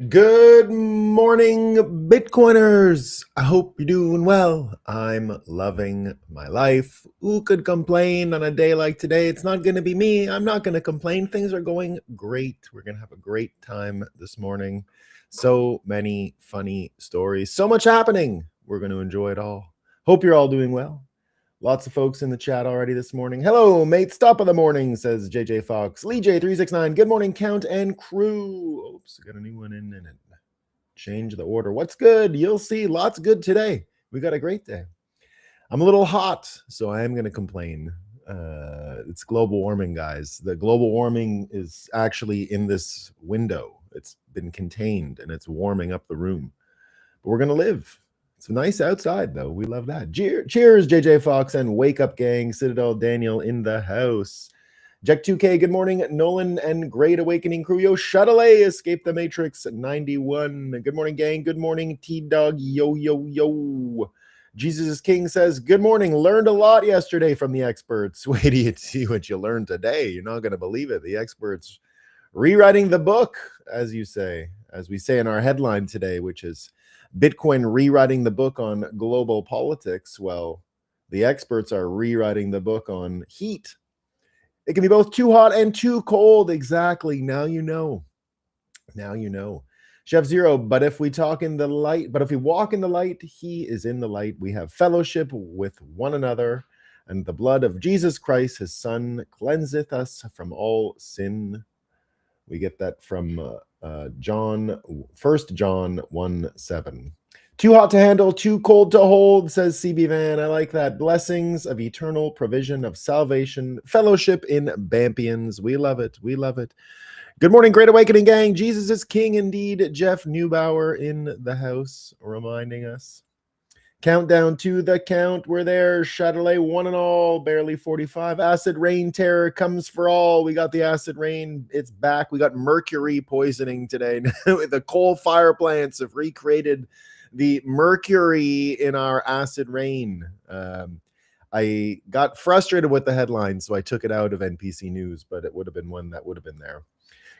Good morning, Bitcoiners. I hope you're doing well. I'm loving my life. Who could complain on a day like today? It's not going to be me. I'm not going to complain. Things are going great. We're going to have a great time this morning. So many funny stories, so much happening. We're going to enjoy it all. Hope you're all doing well. Lots of folks in the chat already this morning. Hello, mate. Stop of the morning, says JJ Fox. Lee J369. Good morning, Count and crew. Oops, got a new one in and change the order. What's good? You'll see. Lots good today. We got a great day. I'm a little hot, so I am going to complain. It's global warming, guys. The global warming is actually in this window. It's been contained and it's warming up the room. But we're going to live. It's nice outside, though. We love that. Cheers, JJ Fox and Wake Up Gang. Citadel Daniel in the house. Jack 2K, good morning. Nolan and Great Awakening crew. Yo, Shuttley, Escape the Matrix 91. Good morning, gang. Good morning, T-Dog. Yo, yo, yo. Jesus is King says, good morning. Learned a lot yesterday from the experts. Wait till you see what you learned today. You're not going to believe it. The experts rewriting the book, as you say, as we say in our headline today, which is Bitcoin rewriting the book on global politics. Well, the experts are rewriting the book on heat. It can be both too hot and too cold. Exactly. Now you know. Now you know. Chef Zero, but if we talk in the light, but if we walk in the light, he is in the light. We have fellowship with one another, and the blood of Jesus Christ, his son, cleanseth us from all sin. We get that from 1 John 1:7. Too hot to handle, too cold to hold, says CB Van. I like that. Blessings of eternal provision of salvation, fellowship in Bampians. We love it. We love it. Good morning, Great Awakening gang. Jesus is King indeed. Jeff Neubauer in the house reminding us. Countdown to the count. We're there. Chatelet, one and all. Barely 45. Acid rain terror comes for all. We got the acid rain. It's back. We got mercury poisoning today. The coal fire plants have recreated the mercury in our acid rain. I got frustrated with the headline, so I took it out of NPC News, but it would have been one that would have been there.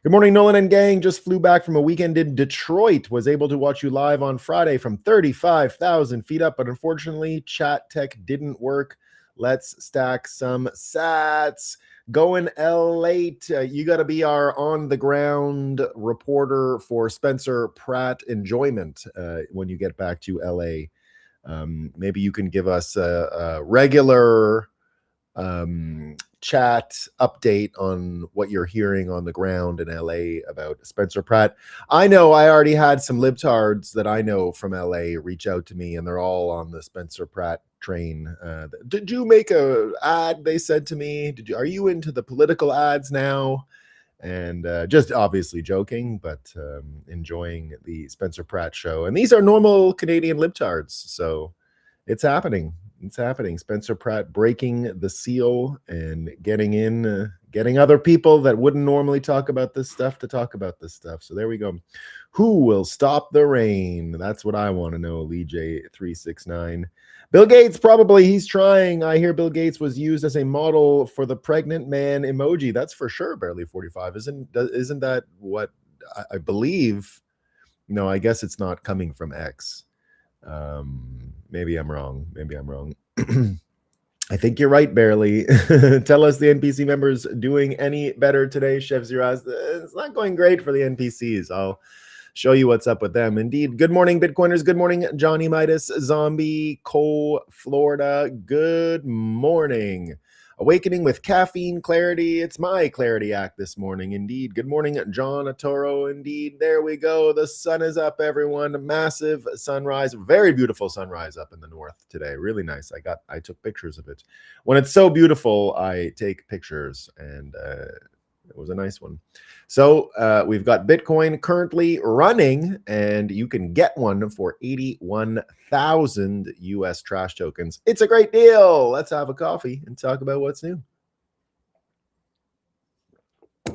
Good morning, Nolan and gang. Just flew back from a weekend in Detroit. Was able to watch you live on Friday from 35,000 feet up, but unfortunately, chat tech didn't work. Let's stack some sats. Going late. You got to be our on-the-ground reporter for Spencer Pratt enjoyment when you get back to LA. Maybe you can give us a regular chat update on what you're hearing on the ground in LA about Spencer Pratt. I know I already had some libtards that I know from LA reach out to me, and they're all on the Spencer Pratt train. Did you make a ad? They said to me. Are you into the political ads now? And just obviously joking, but enjoying the Spencer Pratt show. And these are normal Canadian libtards, so it's happening. It's happening. Spencer Pratt breaking the seal and getting other people that wouldn't normally talk about this stuff to talk about this stuff. So there we go. Who will stop the rain? That's what I want to know, Lee J369. Bill Gates, probably. He's trying. I hear Bill Gates was used as a model for the pregnant man emoji. That's for sure. Barely 45. Isn't that what I believe? No, I guess it's not coming from X. Maybe I'm wrong. I think you're right, Barely. Tell us the NPC members doing any better today, Chef Ziraz. It's not going great for the NPCs. I'll show you what's up with them. Indeed. Good morning, Bitcoiners. Good morning, Johnny Midas, Zombie, Cole, Florida. Good morning. Awakening with caffeine clarity. It's my clarity act this morning. Indeed. Good morning, John Atoro. Indeed. There we go. The sun is up, everyone. Massive sunrise. Very beautiful sunrise up in the north today. Really nice. I took pictures of it. When it's so beautiful, I take pictures, and it was a nice one. So we've got Bitcoin currently running, and you can get one for 81,000 US trash tokens. It's a great deal. Let's have a coffee and talk about what's new.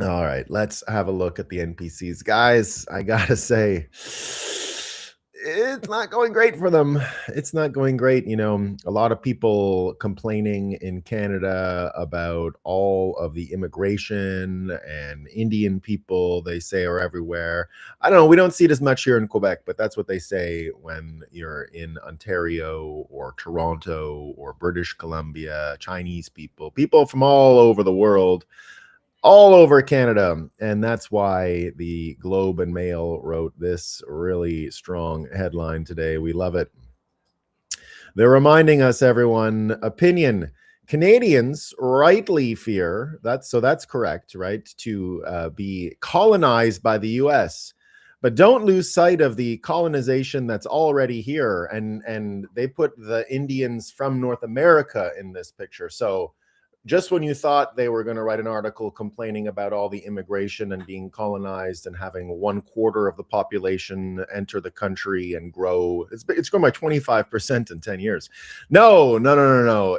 All right, let's have a look at the NPCs. Guys, I gotta say, it's not going great for them. It's not going great. A lot of people complaining in Canada about all of the immigration and Indian people they say are everywhere. I don't know. We don't see it as much here in Quebec, but that's what they say when you're in Ontario or Toronto or British Columbia. Chinese people from all over the world, all over Canada. And that's why the Globe and Mail wrote this really strong headline today. We love it. They're reminding us, everyone, opinion. Canadians rightly fear, that's correct, right, to be colonized by the US. But don't lose sight of the colonization that's already here. And they put the Indians from North America in this picture. So just when you thought they were going to write an article complaining about all the immigration and being colonized and having 1/4 of the population enter the country and grow, it's grown by 25% in 10 years. No.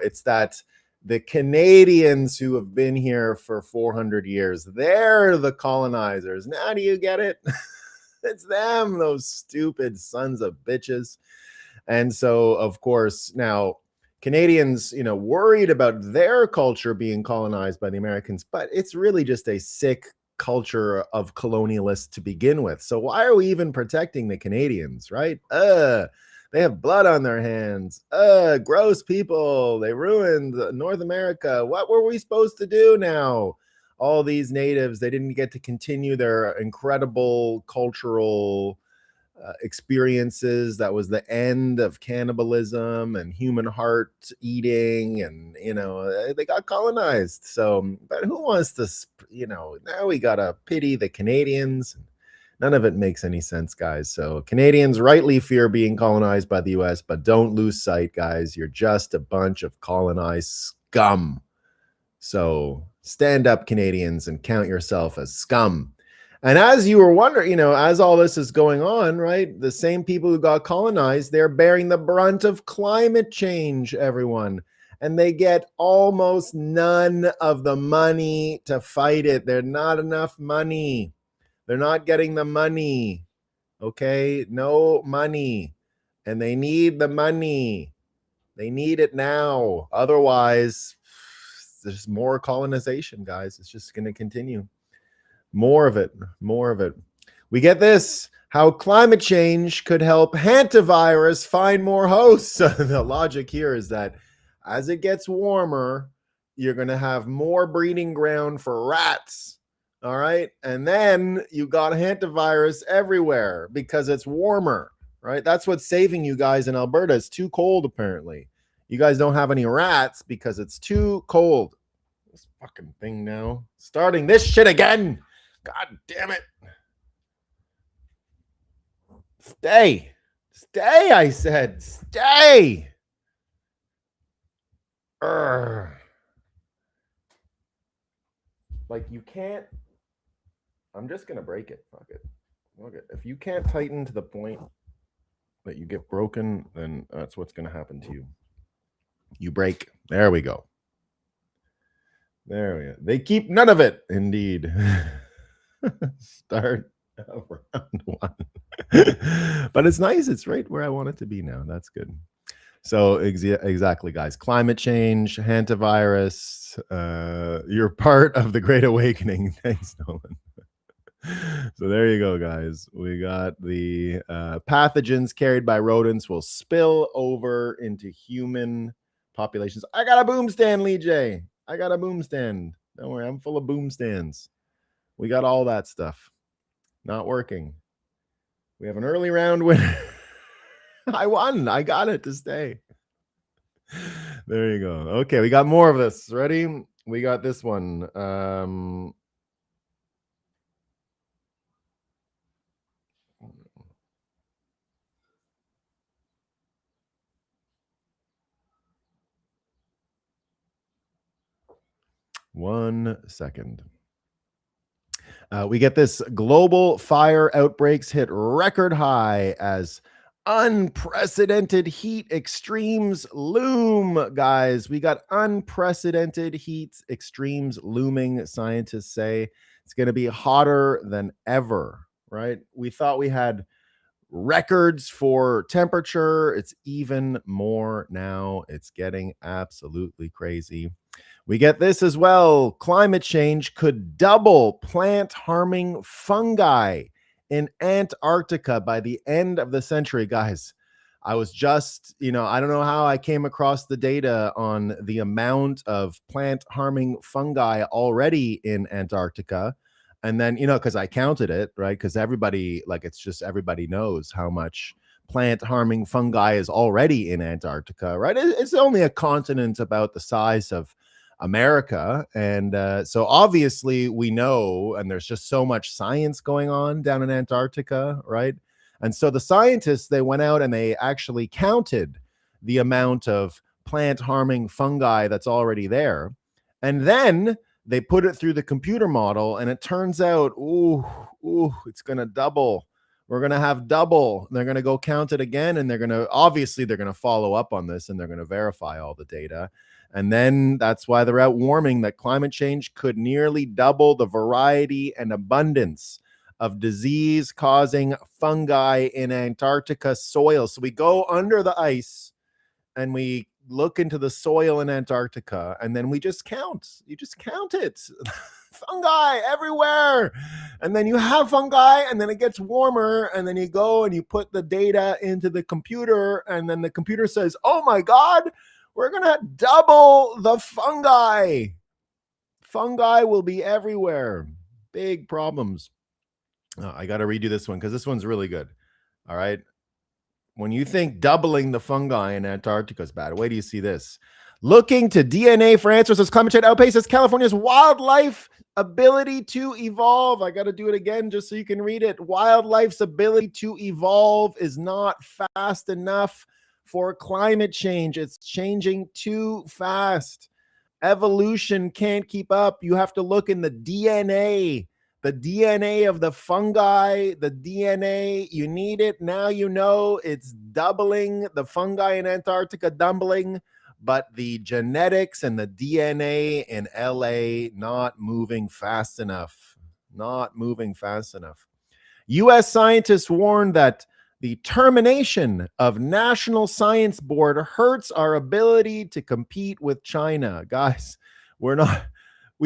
It's that the Canadians who have been here for 400 years, they're the colonizers. Now do you get it? It's them, those stupid sons of bitches. And so, of course, now Canadians, worried about their culture being colonized by the Americans, but it's really just a sick culture of colonialists to begin with. So why are we even protecting the Canadians, right? They have blood on their hands. Gross people. They ruined North America. What were we supposed to do now? All these natives, they didn't get to continue their incredible cultural experiences. That was the end of cannibalism and human heart eating, and they got colonized. So, but who wants to, now we gotta pity the Canadians. None of it makes any sense, guys. So Canadians rightly fear being colonized by the US, but don't lose sight, guys. You're just a bunch of colonized scum. So stand up, Canadians, and count yourself as scum. And as you were wondering, as all this is going on, right, the same people who got colonized, they're bearing the brunt of climate change, everyone. And they get almost none of the money to fight it. There's not enough money. They're not getting the money. Okay? No money. And they need the money. They need it now. Otherwise, there's more colonization, guys. It's just going to continue. More of it. We get this, how climate change could help hantavirus find more hosts. The logic here is that as it gets warmer, you're going to have more breeding ground for rats. All right. And then you got hantavirus everywhere because it's warmer, right? That's what's saving you guys in Alberta. It's too cold, apparently. You guys don't have any rats because it's too cold. This fucking thing now. Starting this shit again. God damn it. Stay, I said. Stay. Like, you can't. I'm just going to break it. Fuck it. If you can't tighten to the point that you get broken, then that's what's going to happen to you. You break. There we go. They keep none of it, indeed. Start round one. But it's nice. It's right where I want it to be now. That's good. So exactly, guys. Climate change, hantavirus. You're part of the Great Awakening. Thanks, Nolan. So there you go, guys. We got the pathogens carried by rodents will spill over into human populations. I got a boom stand, Lee J. I got a boom stand. Don't worry, I'm full of boom stands. We got all that stuff. Not working. We have an early round winner. I won. I got it to stay. There you go. Okay, we got more of this. Ready? We got this one. 1 second. We get this, global fire outbreaks hit record high as unprecedented heat extremes loom, guys. We got unprecedented heat extremes looming. Scientists say it's going to be hotter than ever, right? We thought we had records for temperature. It's even more now. It's getting absolutely crazy. We get this as well. Climate change could double plant harming fungi in Antarctica by the end of the century. Guys, I was just, I don't know how I came across the data on the amount of plant harming fungi already in Antarctica. And then, because I counted it, right? Because everybody, like, it's just everybody knows how much plant harming fungi is already in Antarctica, right? It's only a continent about the size of America. And so obviously we know, and there's just so much science going on down in Antarctica, right? And so the scientists, they went out and they actually counted the amount of plant harming fungi that's already there. And then they put it through the computer model, and it turns out, it's going to double. We're going to have double. They're going to go count it again, and they're going to follow up on this, and they're going to verify all the data. And then that's why they're out warning that climate change could nearly double the variety and abundance of disease-causing fungi in Antarctica soil. So we go under the ice and we look into the soil in Antarctica, and then we just count. You just count it. Fungi everywhere. And then you have fungi, and then it gets warmer, and then you go and you put the data into the computer, and then the computer says, oh my God, we're going to double the fungi. Fungi will be everywhere. Big problems. I got to redo this one because this one's really good. All right. When you think doubling the fungi in Antarctica is bad, wait till you see this. Looking to DNA for answers as climate change outpaces California's wildlife ability to evolve. I got to do it again just so you can read it. Wildlife's ability to evolve is not fast enough for climate change. It's changing too fast. Evolution can't keep up. You have to look in the DNA of the fungi, the DNA. You need it. Now you know it's doubling. The fungi in Antarctica doubling, but the genetics and the DNA in LA not moving fast enough. Not moving fast enough. U.S. scientists warned that the termination of National Science Board hurts our ability to compete with China. Guys, we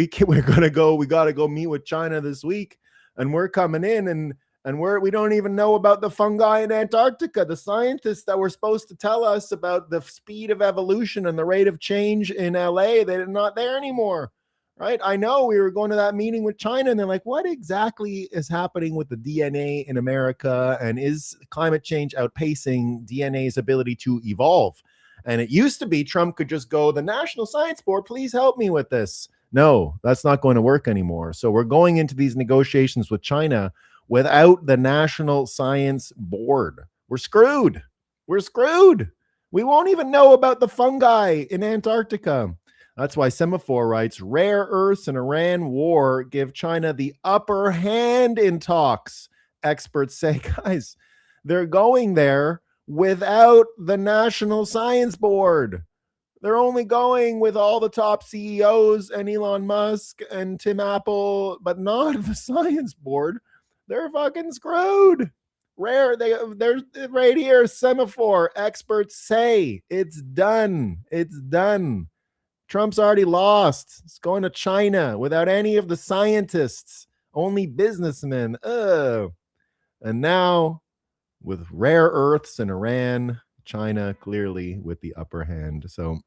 got to go meet with China this week, and we're coming in and we don't even know about the fungi in Antarctica. The scientists that were supposed to tell us about the speed of evolution and the rate of change in LA, they're not there anymore. Right? I know we were going to that meeting with China, and they're like, what exactly is happening with the DNA in America? And is climate change outpacing DNA's ability to evolve? And it used to be Trump could just go, the National Science Board, please help me with this. No, that's not going to work anymore. So we're going into these negotiations with China without the National Science Board. We're screwed. We're screwed. We won't even know about the fungi in Antarctica. That's why Semaphore writes, rare earths and Iran war give China the upper hand in talks. Experts say, guys, they're going there without the National Science Board. They're only going with all the top CEOs and Elon Musk and Tim Apple, but not the Science Board. They're fucking screwed. They're right here. Semaphore experts say it's done. It's done. Trump's already lost. It's going to China without any of the scientists, only businessmen. And now with rare earths in Iran, China clearly with the upper hand. So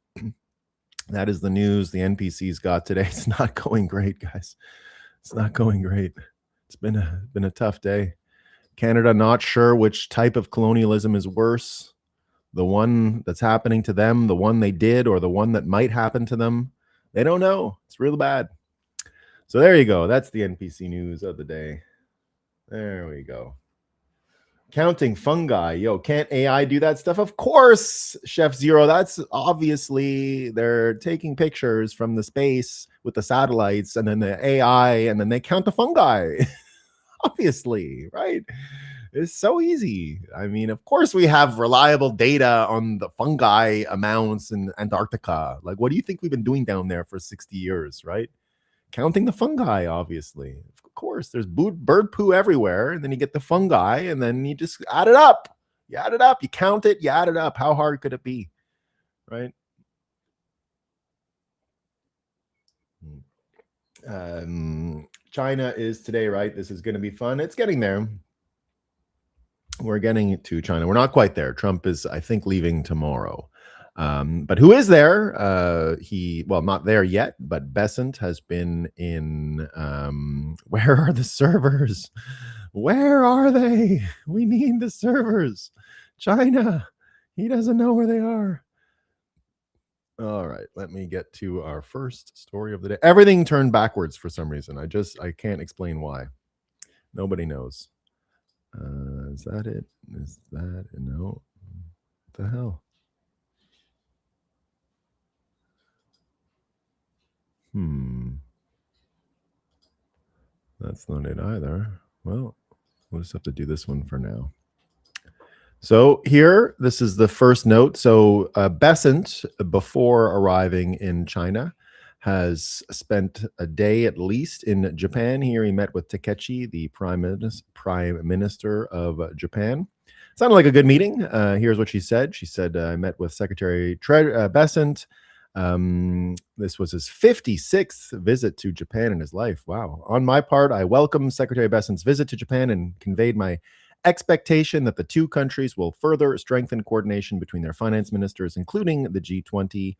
that is the news the NPC's got today. It's not going great, guys. It's not going great. It's been a tough day. Canada not sure which type of colonialism is worse. The one that's happening to them, the one they did, or the one that might happen to them. They don't know. It's real bad. So there you go. That's the NPC news of the day. There we go. Counting fungi. Yo, can't AI do that stuff? Of course, Chef Zero. That's obviously they're taking pictures from the space with the satellites and then the AI, and then they count the fungi. Obviously, right? It's so easy. I mean, of course, we have reliable data on the fungi amounts in Antarctica. Like, what do you think we've been doing down there for 60 years, right? Counting the fungi, obviously. of course, there's bird poo everywhere, and then you get the fungi, and then you just add it up. You add it up, you count it, you add it up. How hard could it be, right? China is today, right? This is going to be fun. It's getting there. We're getting to China. We're not quite there. Trump is, I think, leaving tomorrow. But who is there? Not there yet, but Besant has been in. Where are the servers? Where are they? We need the servers. China. He doesn't know where they are. All right, let me get to our first story of the day. Everything turned backwards for some reason. I can't explain why. Nobody knows. Is that it? Is that it? No? What the hell? That's not it either. Well, we'll just have to do this one for now. So here, this is the first note. So Besant, before arriving in China, has spent a day at least in Japan. Here he met with Takeshi, the Prime Minister of Japan. Sounded like a good meeting. Here's what she said. She said, I met with Secretary Besant. This was his 56th visit to Japan in his life. Wow. On my part, I welcome Secretary Besant's visit to Japan and conveyed my expectation that the two countries will further strengthen coordination between their finance ministers, including the G20,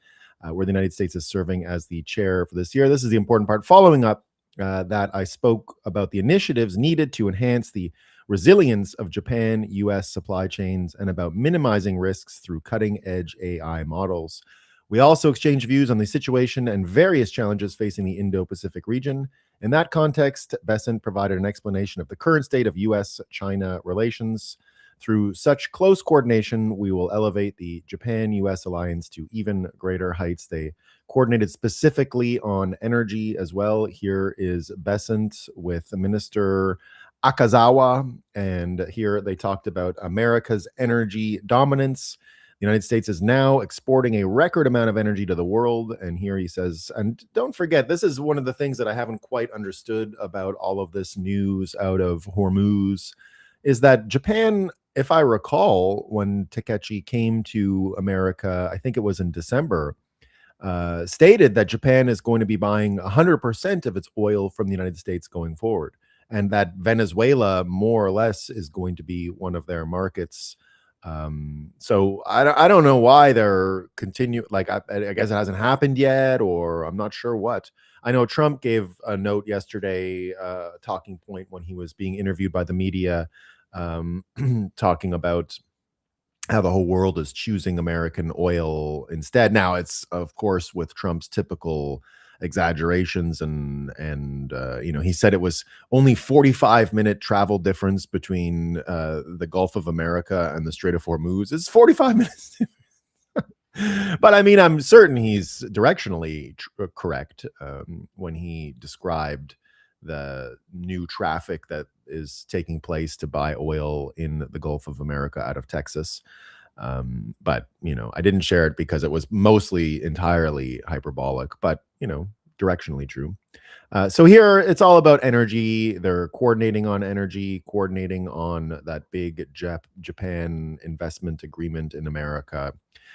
where the United States is serving as the chair for this year. This is the important part. Following up that, I spoke about the initiatives needed to enhance the resilience of Japan-US supply chains and about minimizing risks through cutting-edge AI models. We also exchanged views on the situation and various challenges facing the Indo-Pacific region. In that context, Besant provided an explanation of the current state of U.S.-China relations. Through such close coordination, we will elevate the Japan-U.S. alliance to even greater heights. They coordinated specifically on energy as well. Here is Besant with Minister Akazawa, and here they talked about America's energy dominance. The United States is now exporting a record amount of energy to the world. And here he says, and don't forget, this is one of the things that I haven't quite understood about all of this news out of Hormuz, is that Japan, if I recall, when Takeshi came to America, I think it was in December, stated that Japan is going to be buying 100% of its oil from the United States going forward, and that Venezuela, more or less, is going to be one of their markets. So I don't know why they're like, I guess it hasn't happened yet, or I'm not sure what. I know Trump gave a note yesterday, talking point when he was being interviewed by the media, talking about how the whole world is choosing American oil instead. Now, it's, of course, with Trump's typical exaggerations and he said it was only 45-minute travel difference between the Gulf of America and the Strait of Hormuz. It's 45 minutes. But I mean, I'm certain he's directionally correct when he described the new traffic that is taking place to buy oil in the Gulf of America out of Texas. But I didn't share it because it was mostly entirely hyperbolic, but directionally true. So here it's all about energy. They're coordinating on energy, coordinating on that big Japan investment agreement in America.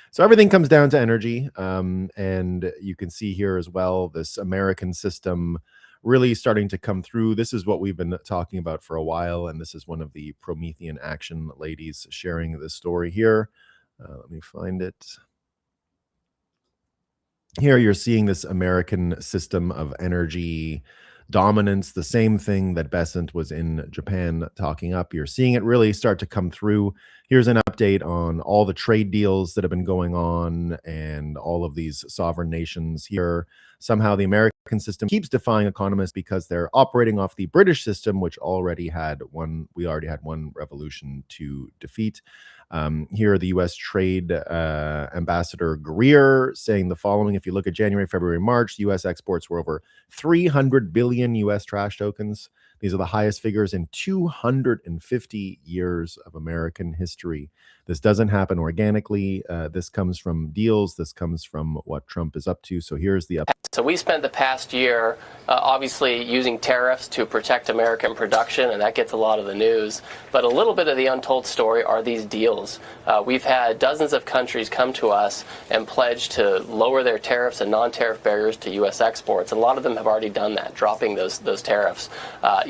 So everything comes down to energy. And you can see here as well, this American system really starting to come through. This is what we've been talking about for a while, and this is one of the Promethean Action ladies sharing this story here. Let me find it. Here you're seeing this American system of energy dominance, the same thing that Besant was in Japan talking up. You're seeing it really start to come through. Here's an update on all the trade deals that have been going on and all of these sovereign nations here. Somehow the American system keeps defying economists because they're operating off the British system, which we already had one revolution to defeat. Here, the U.S. Trade Ambassador Greer saying the following: if you look at January, February, March, U.S. exports were over 300 billion U.S. trash tokens. These are the highest figures in 250 years of American history. This doesn't happen organically. This comes from deals. This comes from what Trump is up to. So here's the up. So we spent the past year obviously using tariffs to protect American production, and that gets a lot of the news. But a little bit of the untold story are these deals. We've had dozens of countries come to us and pledge to lower their tariffs and non-tariff barriers to U.S. exports. And a lot of them have already done that, dropping those tariffs.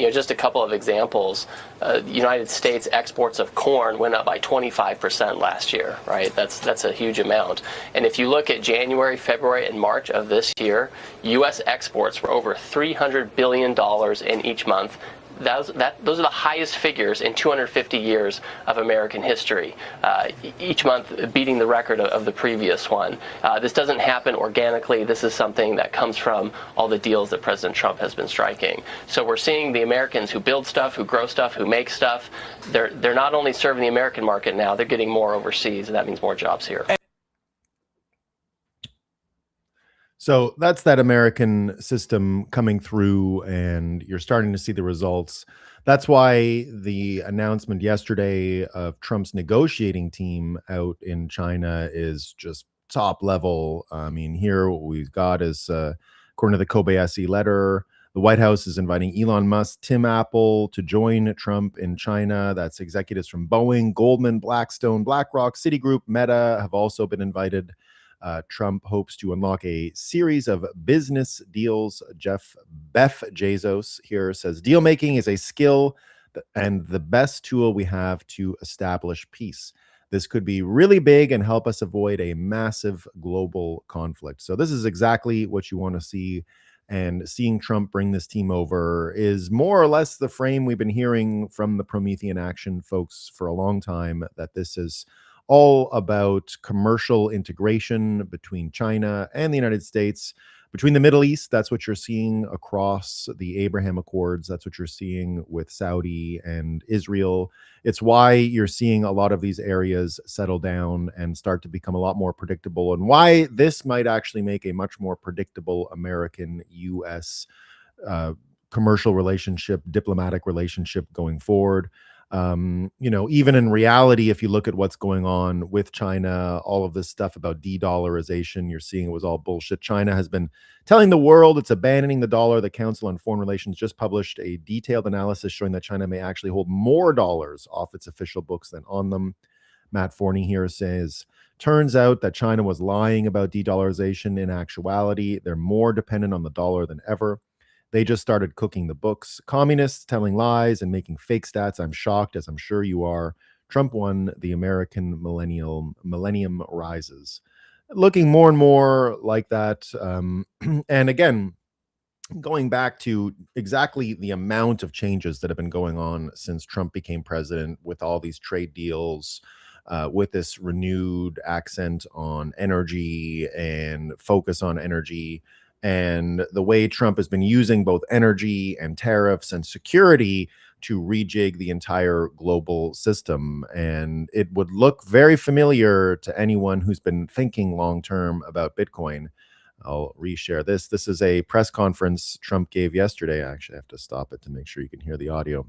Just a couple of examples. The United States exports of corn went up by 25% last year, right? That's a huge amount. And if you look at January, February, and March of this year, U.S. exports were over $300 billion in each month. Those are the highest figures in 250 years of American history, each month beating the record of the previous one. This doesn't happen organically. This is something that comes from all the deals that President Trump has been striking. So we're seeing the Americans who build stuff, who grow stuff, who make stuff, they're not only serving the American market now, they're getting more overseas, and that means more jobs here. So that's that American system coming through, and you're starting to see the results. That's why the announcement yesterday of Trump's negotiating team out in China is just top level. I mean, here what we've got is, according to the Kobayashi letter, the White House is inviting Elon Musk, Tim Apple to join Trump in China. That's executives from Boeing, Goldman, Blackstone, BlackRock, Citigroup, Meta have also been invited. Trump hopes to unlock a series of business deals. Beth Bezos here says, deal making is a skill and the best tool we have to establish peace. This could be really big and help us avoid a massive global conflict. So this is exactly what you want to see. And seeing Trump bring this team over is more or less the frame we've been hearing from the Promethean Action folks for a long time, that this is all about commercial integration between China and the United States, between the Middle East. That's what you're seeing across the Abraham Accords. That's what you're seeing with Saudi and Israel. It's why you're seeing a lot of these areas settle down and start to become a lot more predictable, and why this might actually make a much more predictable American-U.S. Commercial relationship, diplomatic relationship going forward. Even in reality, if you look at what's going on with China, all of this stuff about de-dollarization, you're seeing it was all bullshit. China has been telling the world it's abandoning the dollar. The Council on Foreign Relations just published a detailed analysis showing that China may actually hold more dollars off its official books than on them. Matt Forney here says, turns out that China was lying about de-dollarization. In actuality, they're more dependent on the dollar than ever. They just started cooking the books. Communists telling lies and making fake stats. I'm shocked, as I'm sure you are. Trump won. The American millennium rises. Looking more and more like that. And again, going back to exactly the amount of changes that have been going on since Trump became president, with all these trade deals, with this renewed accent on energy and focus on energy, and the way Trump has been using both energy and tariffs and security to rejig the entire global system. And it would look very familiar to anyone who's been thinking long-term about Bitcoin. I'll reshare this. This is a press conference Trump gave yesterday. I actually have to stop it to make sure you can hear the audio,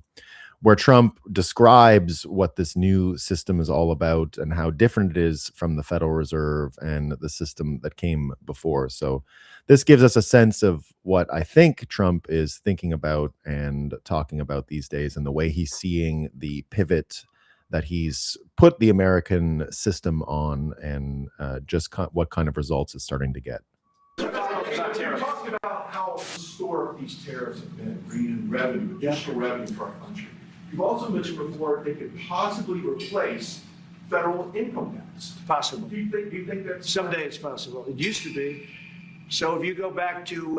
where Trump describes what this new system is all about and how different it is from the Federal Reserve and the system that came before. So this gives us a sense of what I think Trump is thinking about and talking about these days, and the way he's seeing the pivot that he's put the American system on, and just what kind of results it's starting to get. You talked about how historic these tariffs have been, bringing in revenue, additional revenue for our country. You've also mentioned before they could possibly replace federal income tax. Possible. Do you think that Someday it's possible. It used to be. So if you go back to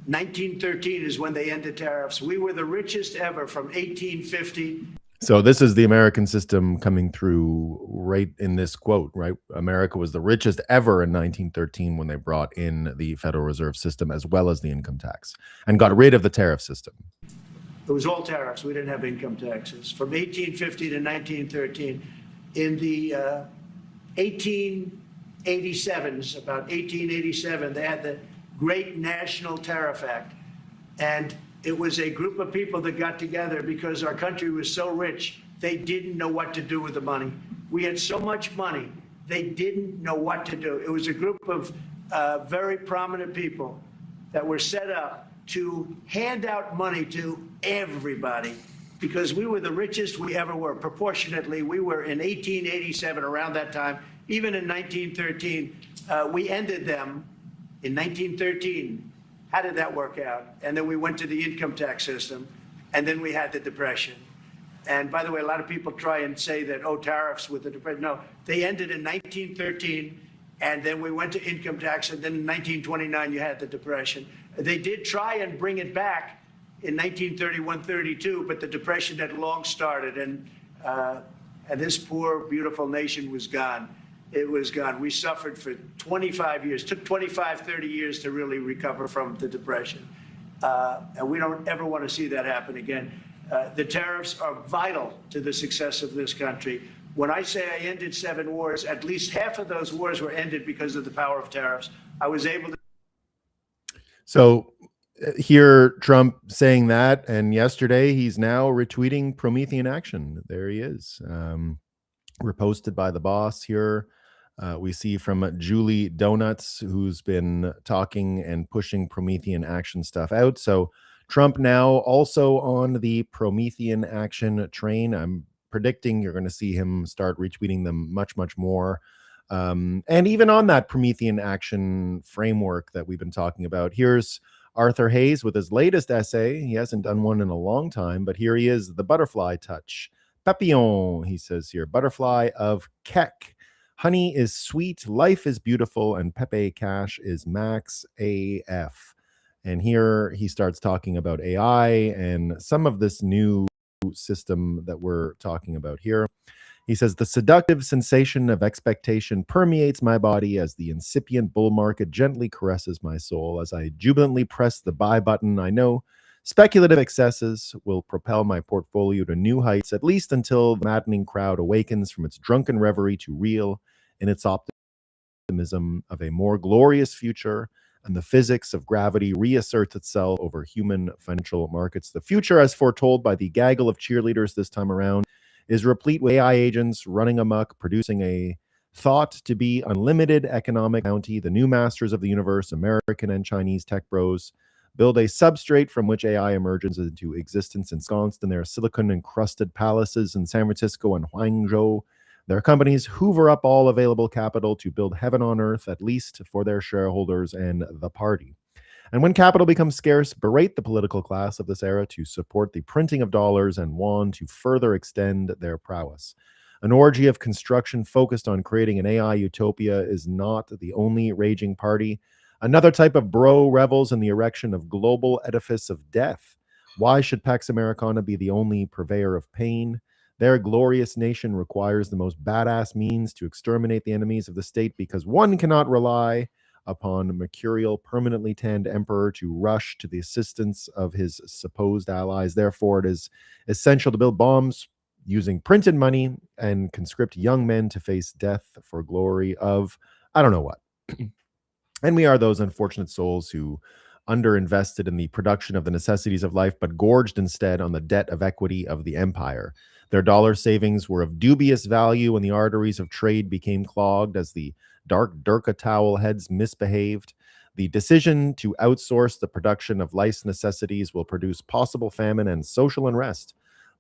1913 is when they ended tariffs. We were the richest ever from 1850. So this is the American system coming through right in this quote, right? America was the richest ever in 1913 when they brought in the Federal Reserve System as well as the income tax, and got rid of the tariff system. It was all tariffs. We didn't have income taxes. From 1850 to 1913, in the 1887s, about 1887, they had the Great National Tariff Act. And it was a group of people that got together because our country was so rich, they didn't know what to do with the money. We had so much money, they didn't know what to do. It was a group of very prominent people that were set up to hand out money to everybody because we were the richest we ever were. Proportionately, we were in 1887, around that time, even in 1913. We ended them in 1913. How did that work out? And then we went to the income tax system, and then we had the Depression. And by the way, a lot of people try and say that, oh, tariffs with the Depression. No, they ended in 1913, and then we went to income tax, and then in 1929 you had the Depression. They did try and bring it back in 1931-32, but the Depression had long started, and this poor, beautiful nation was gone. It was gone. We suffered for 25 years. It took 25, 30 years to really recover from the Depression. And we don't ever want to see that happen again. The tariffs are vital to the success of this country. When I say I ended 7 wars, at least half of those wars were ended because of the power of tariffs. I was able to. So hear Trump saying that, and yesterday he's now retweeting Promethean action. There he is. Reposted by the boss here. We see from Julie Donuts, who's been talking and pushing Promethean action stuff out. So Trump now also on the Promethean action train. I'm predicting you're going to see him start retweeting them much, much more. And even on that Promethean action framework that we've been talking about, here's Arthur Hayes with his latest essay. He hasn't done one in a long time, but here he is, the butterfly touch. Papillon, he says here, butterfly of Keck. Honey is sweet, life is beautiful, and Pepe Cash is max AF. And here he starts talking about AI and some of this new system that we're talking about here. He says, the seductive sensation of expectation permeates my body as the incipient bull market gently caresses my soul. As I jubilantly press the buy button, I know speculative excesses will propel my portfolio to new heights, at least until the maddening crowd awakens from its drunken reverie to reel in its optimism of a more glorious future, and the physics of gravity reasserts itself over human financial markets. The future, as foretold by the gaggle of cheerleaders this time around, is replete with AI agents running amok, producing a thought to be unlimited economic bounty. The new masters of the universe, American and Chinese tech bros, build a substrate from which AI emerges into existence, ensconced in their silicon-encrusted palaces in San Francisco and Guangzhou. Their companies hoover up all available capital to build heaven on earth, at least for their shareholders and the party. And when capital becomes scarce, berate the political class of this era to support the printing of dollars and yuan to further extend their prowess. An orgy of construction focused on creating an AI utopia is not the only raging party. Another type of bro revels in the erection of global edifice of death. Why should Pax Americana be the only purveyor of pain? Their glorious nation requires the most badass means to exterminate the enemies of the state, because one cannot rely upon a mercurial, permanently tanned emperor to rush to the assistance of his supposed allies. Therefore, it is essential to build bombs using printed money and conscript young men to face death for glory of I don't know what. And we are those unfortunate souls who underinvested in the production of the necessities of life, but gorged instead on the debt of equity of the empire. Their dollar savings were of dubious value when the arteries of trade became clogged as the dark Durka towel heads misbehaved. The decision to outsource the production of life's necessities will produce possible famine and social unrest.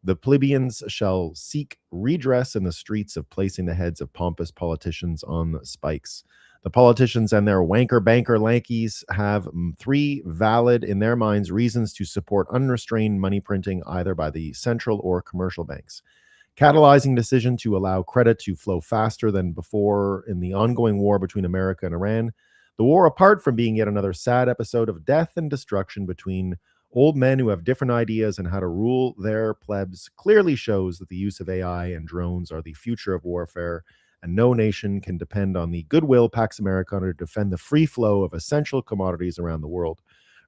The plebeians shall seek redress in the streets of placing the heads of pompous politicians on spikes. The politicians and their wanker banker lankies have 3 valid, in their minds, reasons to support unrestrained money printing either by the central or commercial banks. Catalyzing decision to allow credit to flow faster than before in the ongoing war between America and Iran. The war, apart from being yet another sad episode of death and destruction between old men who have different ideas on how to rule their plebs, clearly shows that the use of AI and drones are the future of warfare, and no nation can depend on the goodwill Pax Americana to defend the free flow of essential commodities around the world.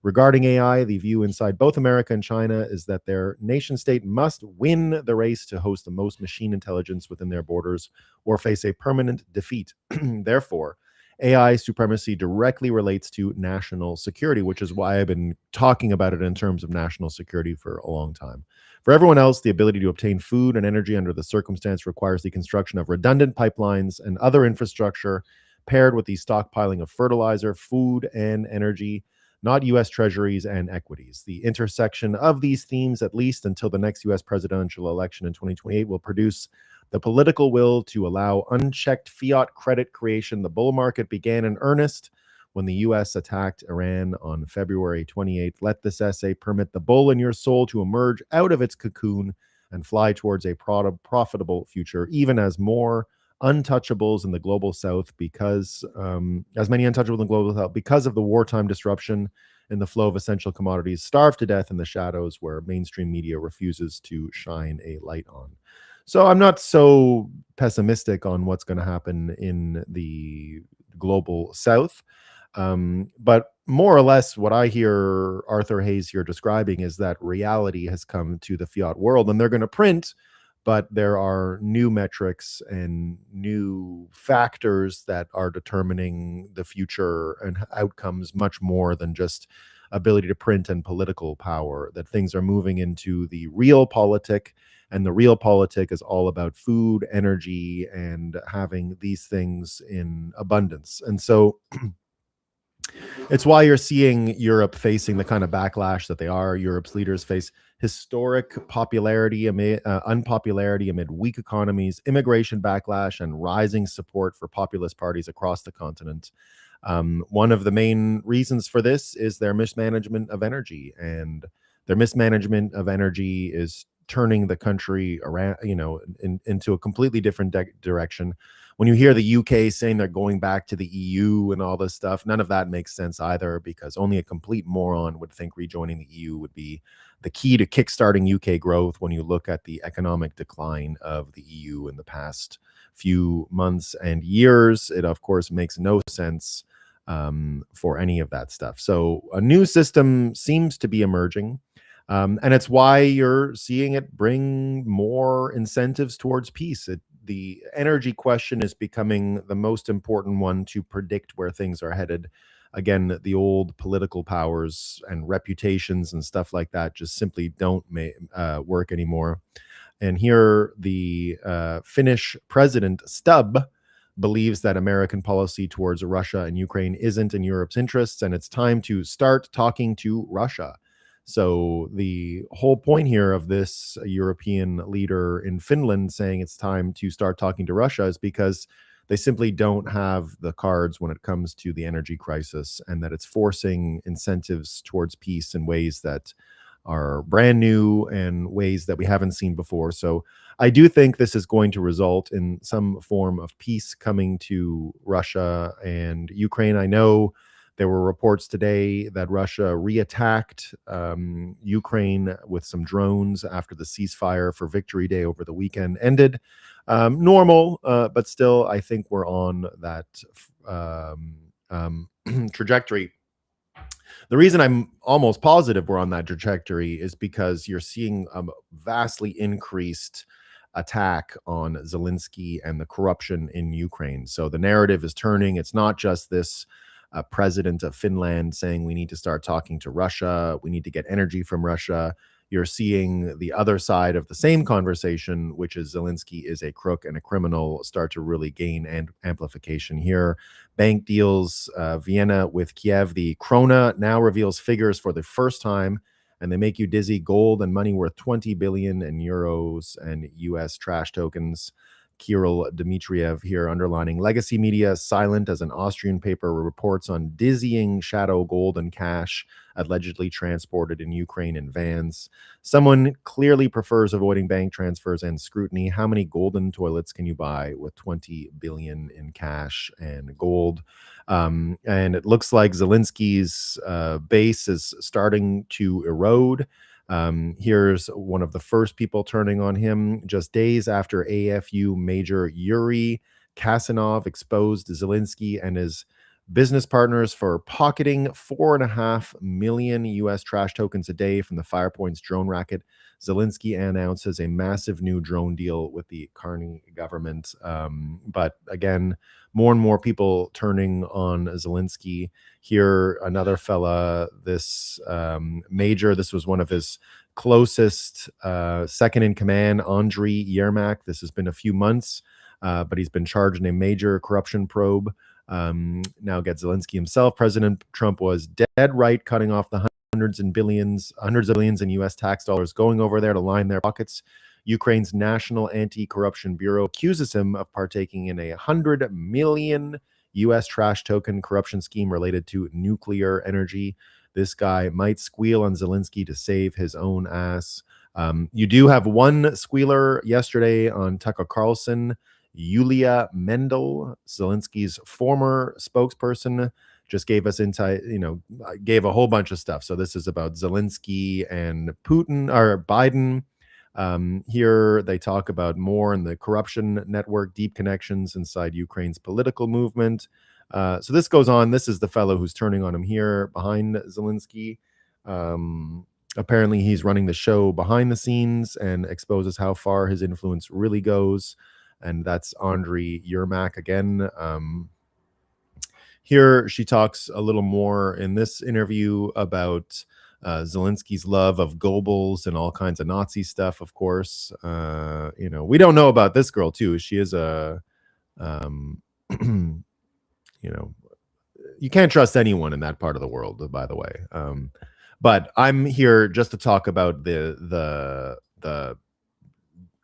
Regarding AI, the view inside both America and China is that their nation state must win the race to host the most machine intelligence within their borders or face a permanent defeat. Therefore, AI supremacy directly relates to national security, which is why I've been talking about it in terms of national security for a long time. For everyone else, the ability to obtain food and energy under the circumstance requires the construction of redundant pipelines and other infrastructure paired with the stockpiling of fertilizer, food, and energy, not U.S. treasuries and equities. The intersection of these themes, at least until the next U.S. presidential election in 2028, will produce the political will to allow unchecked fiat credit creation. The bull market began in earnest when the U.S. attacked Iran on February 28th. Let this essay permit the bull in your soul to emerge out of its cocoon and fly towards a profitable future, even as more untouchables in the global south because as many untouchables in the global south because of the wartime disruption in the flow of essential commodities starve to death in the shadows where mainstream media refuses to shine a light on. So I'm not so pessimistic on what's going to happen in the global south. But more or less what I hear Arthur Hayes here describing is that reality has come to the fiat world and they're going to print, but there are new metrics and new factors that are determining the future and outcomes much more than just ability to print and political power, that things are moving into the real politic, and the real politic is all about food, energy, and having these things in abundance. And so it's why you're seeing Europe facing the kind of backlash that they are. Europe's leaders face historic popularity amid unpopularity amid weak economies, immigration backlash, and rising support for populist parties across the continent. One of the main reasons for this is their mismanagement of energy, and their mismanagement of energy is turning the country around, into a completely different direction. When you hear the UK saying they're going back to the EU and all this stuff, none of that makes sense either, because only a complete moron would think rejoining the EU would be the key to kickstarting UK growth when you look at the economic decline of the EU in the past few months and years. It, of course, makes no sense for any of that stuff. So a new system seems to be emerging. And it's why you're seeing it bring more incentives towards peace. The energy question is becoming the most important one to predict where things are headed. Again, the old political powers and reputations and stuff like that just simply don't work anymore. And here, the Finnish president, Stubb, believes that American policy towards Russia and Ukraine isn't in Europe's interests, and it's time to start talking to Russia. So the whole point here of this European leader in Finland saying it's time to start talking to Russia is because they simply don't have the cards when it comes to the energy crisis, and that it's forcing incentives towards peace in ways that are brand new and ways that we haven't seen before. So I do think this is going to result in some form of peace coming to Russia and Ukraine. I know there were reports today that Russia re-attacked Ukraine with some drones after the ceasefire for Victory Day over the weekend ended. Normal, but still, I think we're on that trajectory. The reason I'm almost positive we're on that trajectory is because you're seeing a vastly increased attack on Zelensky and the corruption in Ukraine. So the narrative is turning. It's not just this president of Finland saying we need to start talking to Russia, we need to get energy from Russia. You're seeing the other side of the same conversation, which is Zelensky is a crook and a criminal, start to really gain amplification here. Bank deals, Vienna with Kiev. The krona now reveals figures for the first time, and they make you dizzy. Gold and money worth 20 billion in euros and US trash tokens. Kirill Dmitriev here underlining legacy media silent as an Austrian paper reports on dizzying shadow gold and cash allegedly transported in Ukraine in vans. Someone clearly prefers avoiding bank transfers and scrutiny. How many golden toilets can you buy with 20 billion in cash and gold? And it looks like Zelensky's base is starting to erode. Here's one of the first people turning on him just days after AFU Major Yuri Kasanov exposed Zelensky and his business partners for pocketing 4.5 million US trash tokens a day from the Firepoint's drone racket. Zelensky announces a massive new drone deal with the Carney government. But again, more and more people turning on Zelensky. Here, another fella, this major, this was one of his closest second in command, Andriy Yermak. This has been a few months, but he's been charged in a major corruption probe. Now get Zelensky himself. President Trump was dead right, cutting off the hundreds of billions in U.S. tax dollars going over there to line their pockets. Ukraine's National Anti-Corruption Bureau accuses him of partaking in a 100 million U.S. trash token corruption scheme related to nuclear energy. This guy might squeal on Zelensky to save his own ass. You do have one squealer yesterday on Tucker Carlson. Yulia Mendel, Zelensky's former spokesperson, just gave us insight, gave a whole bunch of stuff. So this is about Zelensky and Putin or Biden. Here they talk about more in the corruption network, deep connections inside Ukraine's political movement. So this goes on. This is the fellow who's turning on him here behind Zelensky. Apparently he's running the show behind the scenes and exposes how far his influence really goes. And that's Andriy Yermak again. Here she talks a little more in this interview about Zelensky's love of Goebbels and all kinds of Nazi stuff, of course. We don't know about this girl, too. She is a, you can't trust anyone in that part of the world, by the way. But I'm here just to talk about the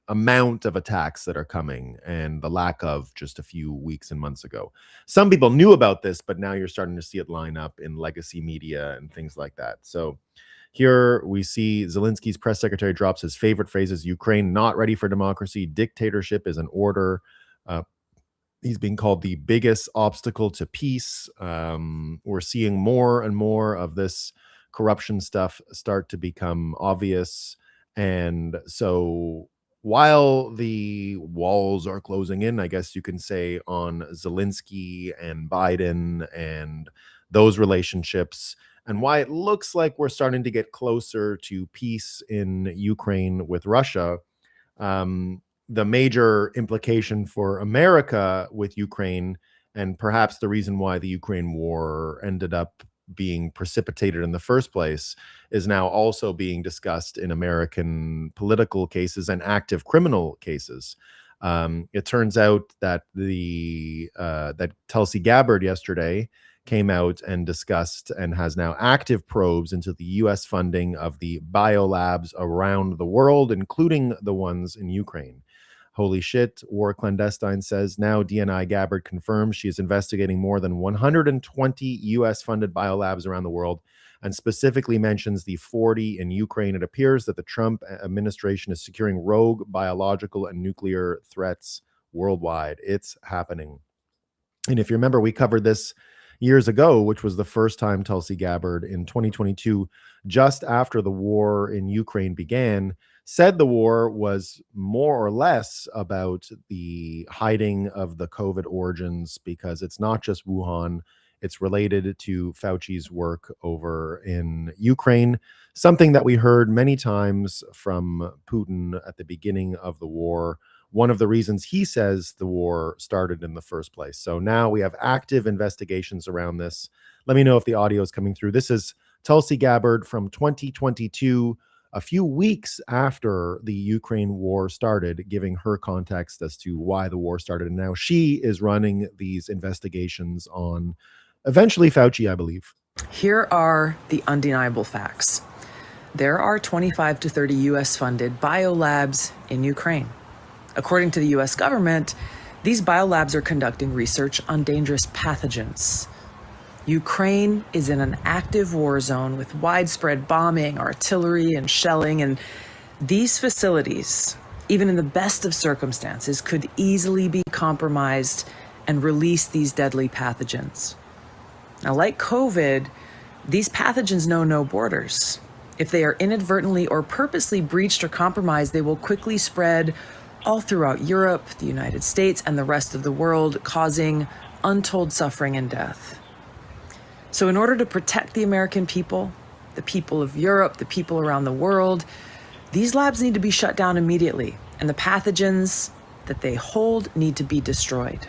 amount of attacks that are coming and the lack of just a few weeks and months ago. Some people knew about this, but now you're starting to see it line up in legacy media and things like that. So here we see Zelensky's press secretary drops his favorite phrases: Ukraine not ready for democracy, dictatorship is an order. He's being called the biggest obstacle to peace. We're seeing more and more of this corruption stuff start to become obvious. And so while the walls are closing in, I guess you can say, on Zelensky and Biden and those relationships, and why it looks like we're starting to get closer to peace in Ukraine with Russia, the major implication for America with Ukraine, and perhaps the reason why the Ukraine war ended up being precipitated in the first place, is now also being discussed in American political cases and active criminal cases. It turns out that that Tulsi Gabbard yesterday came out and discussed and has now active probes into the U.S. funding of the biolabs around the world, including the ones in Ukraine. Holy shit, War Clandestine says now DNI Gabbard confirms she is investigating more than 120 U.S.-funded biolabs around the world and specifically mentions the 40 in Ukraine. It appears that the Trump administration is securing rogue biological and nuclear threats worldwide. It's happening. And if you remember, we covered this years ago, which was the first time Tulsi Gabbard in 2022, just after the war in Ukraine began, said the war was more or less about the hiding of the COVID origins, because it's not just Wuhan, it's related to Fauci's work over in Ukraine, something that we heard many times from Putin at the beginning of the war. One of the reasons he says the war started in the first place. So now we have active investigations around this. Let me know if the audio is coming through. This is Tulsi Gabbard from 2022, a few weeks after the Ukraine war started, giving her context as to why the war started. And now she is running these investigations on eventually Fauci, I believe. Here are the undeniable facts. There are 25 to 30 U.S. funded biolabs in Ukraine. According to the U.S. government, these biolabs are conducting research on dangerous pathogens. Ukraine is in an active war zone with widespread bombing, artillery, and shelling, and these facilities, even in the best of circumstances, could easily be compromised and release these deadly pathogens. Now, like COVID, these pathogens know no borders. If they are inadvertently or purposely breached or compromised, they will quickly spread all throughout Europe, the United States, and the rest of the world, causing untold suffering and death. So in order to protect the American people, the people of Europe, the people around the world, these labs need to be shut down immediately, and the pathogens that they hold need to be destroyed.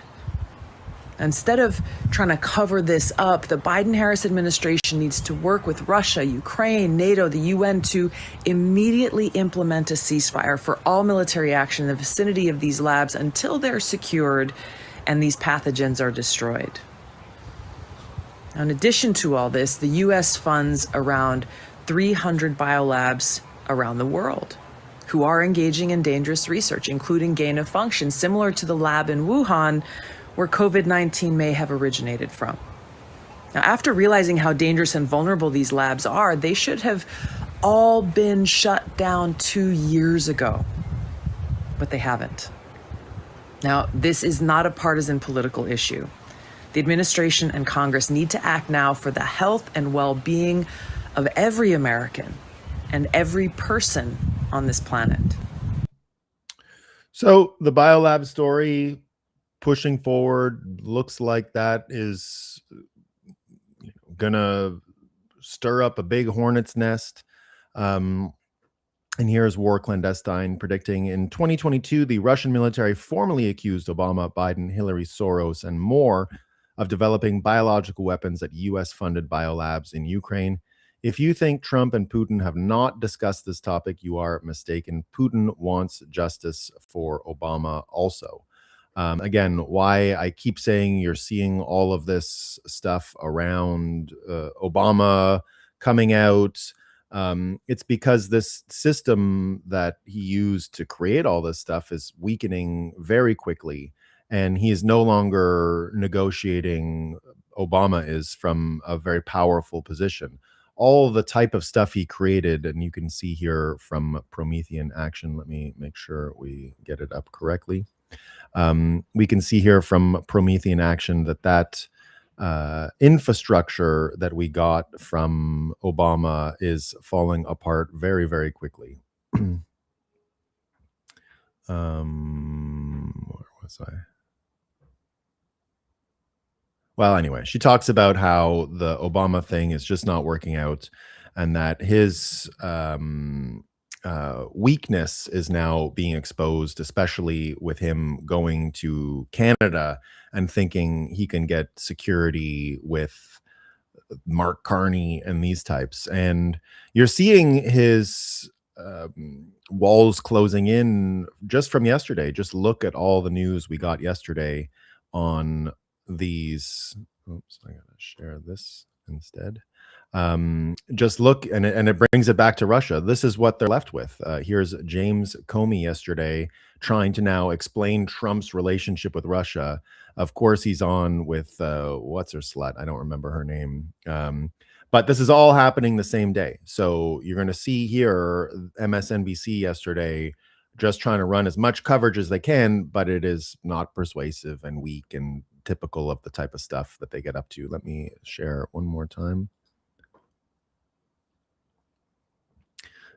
Instead of trying to cover this up, the Biden-Harris administration needs to work with Russia, Ukraine, NATO, the UN to immediately implement a ceasefire for all military action in the vicinity of these labs until they're secured and these pathogens are destroyed. Now, in addition to all this, the U.S. funds around 300 biolabs around the world who are engaging in dangerous research, including gain of function, similar to the lab in Wuhan, where COVID-19 may have originated from. Now, after realizing how dangerous and vulnerable these labs are, they should have all been shut down 2 years ago, but they haven't. Now, this is not a partisan political issue. The administration and Congress need to act now for the health and well-being of every American and every person on this planet. So the biolab story pushing forward looks like that is gonna stir up a big hornet's nest. And here's War Clandestine predicting in 2022, the Russian military formally accused Obama, Biden, Hillary, Soros, and more of developing biological weapons at US-funded biolabs in Ukraine. If you think Trump and Putin have not discussed this topic, you are mistaken. Putin wants justice for Obama also. Again, why I keep saying you're seeing all of this stuff around Obama coming out. It's because this system that he used to create all this stuff is weakening very quickly. And he is no longer negotiating, Obama is, from a very powerful position. All the type of stuff he created, and you can see here from Promethean Action. Let me make sure we get it up correctly. We can see here from Promethean Action that infrastructure that we got from Obama is falling apart very, very quickly. Where was I? Well, anyway, she talks about how the Obama thing is just not working out, and that his weakness is now being exposed, especially with him going to Canada and thinking he can get security with Mark Carney and these types. And you're seeing his walls closing in just from yesterday. Just look at all the news we got yesterday on these. Oops, I gotta share this instead. Just look, and it brings it back to Russia. This is what they're left with. Here's James Comey yesterday trying to now explain Trump's relationship with Russia. Of course, he's on with what's her slut? I don't remember her name. But this is all happening the same day. So you're going to see here MSNBC yesterday just trying to run as much coverage as they can, but it is not persuasive and weak and typical of the type of stuff that they get up to. Let me share one more time.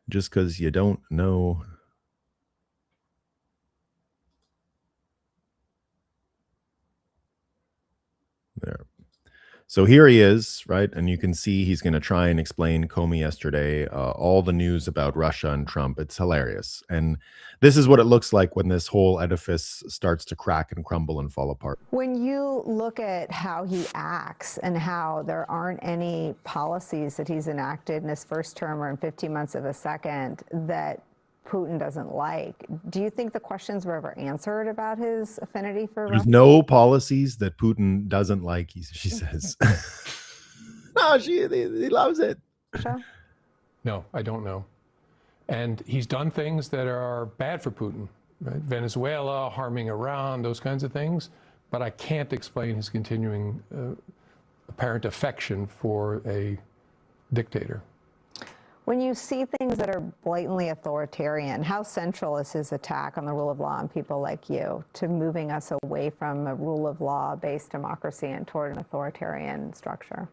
Just because you don't know. There. So here he is, right? And you can see he's going to try and explain Comey yesterday, all the news about Russia and Trump. It's hilarious. And this is what it looks like when this whole edifice starts to crack and crumble and fall apart. When you look at how he acts and how there aren't any policies that he's enacted in his first term or in 15 months of a second that Putin doesn't like, do you think the questions were ever answered about his affinity for Russia? There's no policies that Putin doesn't like, she says. No, he loves it. No, I don't know. And he's done things that are bad for Putin, right? Venezuela, harming Iran, those kinds of things. But I can't explain his continuing apparent affection for a dictator. When you see things that are blatantly authoritarian, how central is his attack on the rule of law and people like you to moving us away from a rule of law-based democracy and toward an authoritarian structure?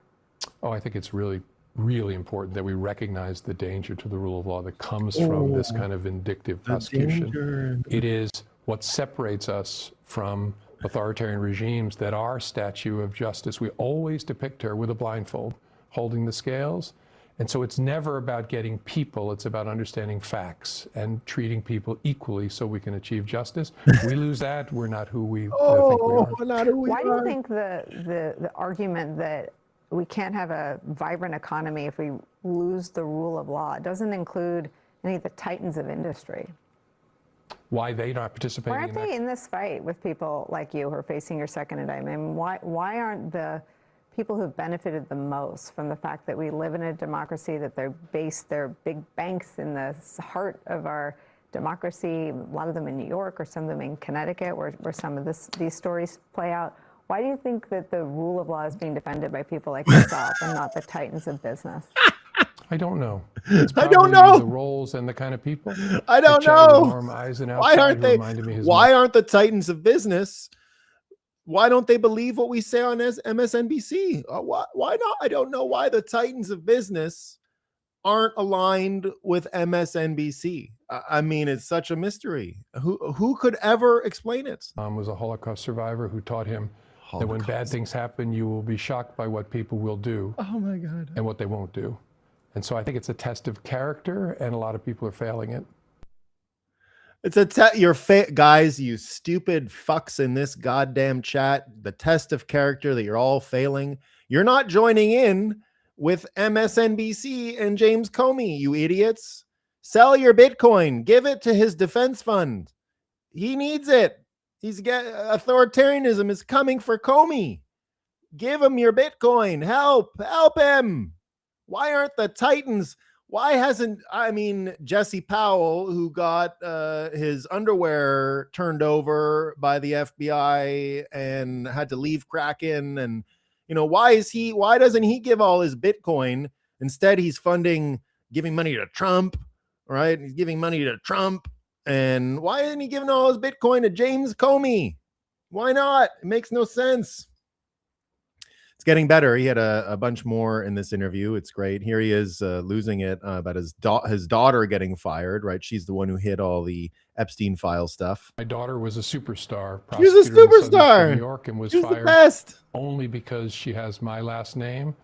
Oh, I think it's really, really important that we recognize the danger to the rule of law that comes from this kind of vindictive prosecution. It is what separates us from authoritarian regimes that our statue of justice, we always depict her with a blindfold, holding the scales. And so it's never about getting people, it's about understanding facts and treating people equally so we can achieve justice. We lose that, we're not who we think we are. Not who we Why do are. you think the argument that we can't have a vibrant economy if we lose the rule of law doesn't include any of the titans of industry? Why they not participating Why aren't in that? they in this fight with people like you who are facing your second indictment? I mean, why aren't the people who've benefited the most from the fact that we live in a democracy, that they're based their big banks in the heart of our democracy, a lot of them in New York or some of them in Connecticut, where some of these stories play out? Why do you think that the rule of law is being defended by people like yourself and not the titans of business? I don't know. It's I don't probably know. the roles and the kind of people. I don't chatted with know. Norm Eisen Why outside, aren't who they? reminded me his Why aren't the titans of business? Why don't they believe what we say on MSNBC? Why not? I don't know why the titans of business aren't aligned with MSNBC. I mean, it's such a mystery. Who could ever explain it? was a Holocaust survivor who taught him that when bad things happen, you will be shocked by what people will do Oh my God. and what they won't do. And so I think it's a test of character, and a lot of people are failing it. It's guys, you stupid fucks in this goddamn chat. The test of character that you're all failing. You're not joining in with MSNBC and James Comey, you idiots. Sell your Bitcoin. Give it to his defense fund. He needs it. Authoritarianism is coming for Comey. Give him your Bitcoin. Help him. Why aren't the titans? Why hasn't, Jesse Powell, who got his underwear turned over by the FBI and had to leave Kraken, and why doesn't he give all his Bitcoin? Instead, he's giving money to Trump, right? He's giving money to Trump. And why isn't he giving all his Bitcoin to James Comey? Why not? It makes no sense. It's getting better. He had a bunch more in this interview. It's great. Here he is losing it about his daughter getting fired, right? She's the one who hid all the Epstein file stuff. My daughter was a superstar. She was a superstar. In New York, and was She was fired the best. only because she has my last name.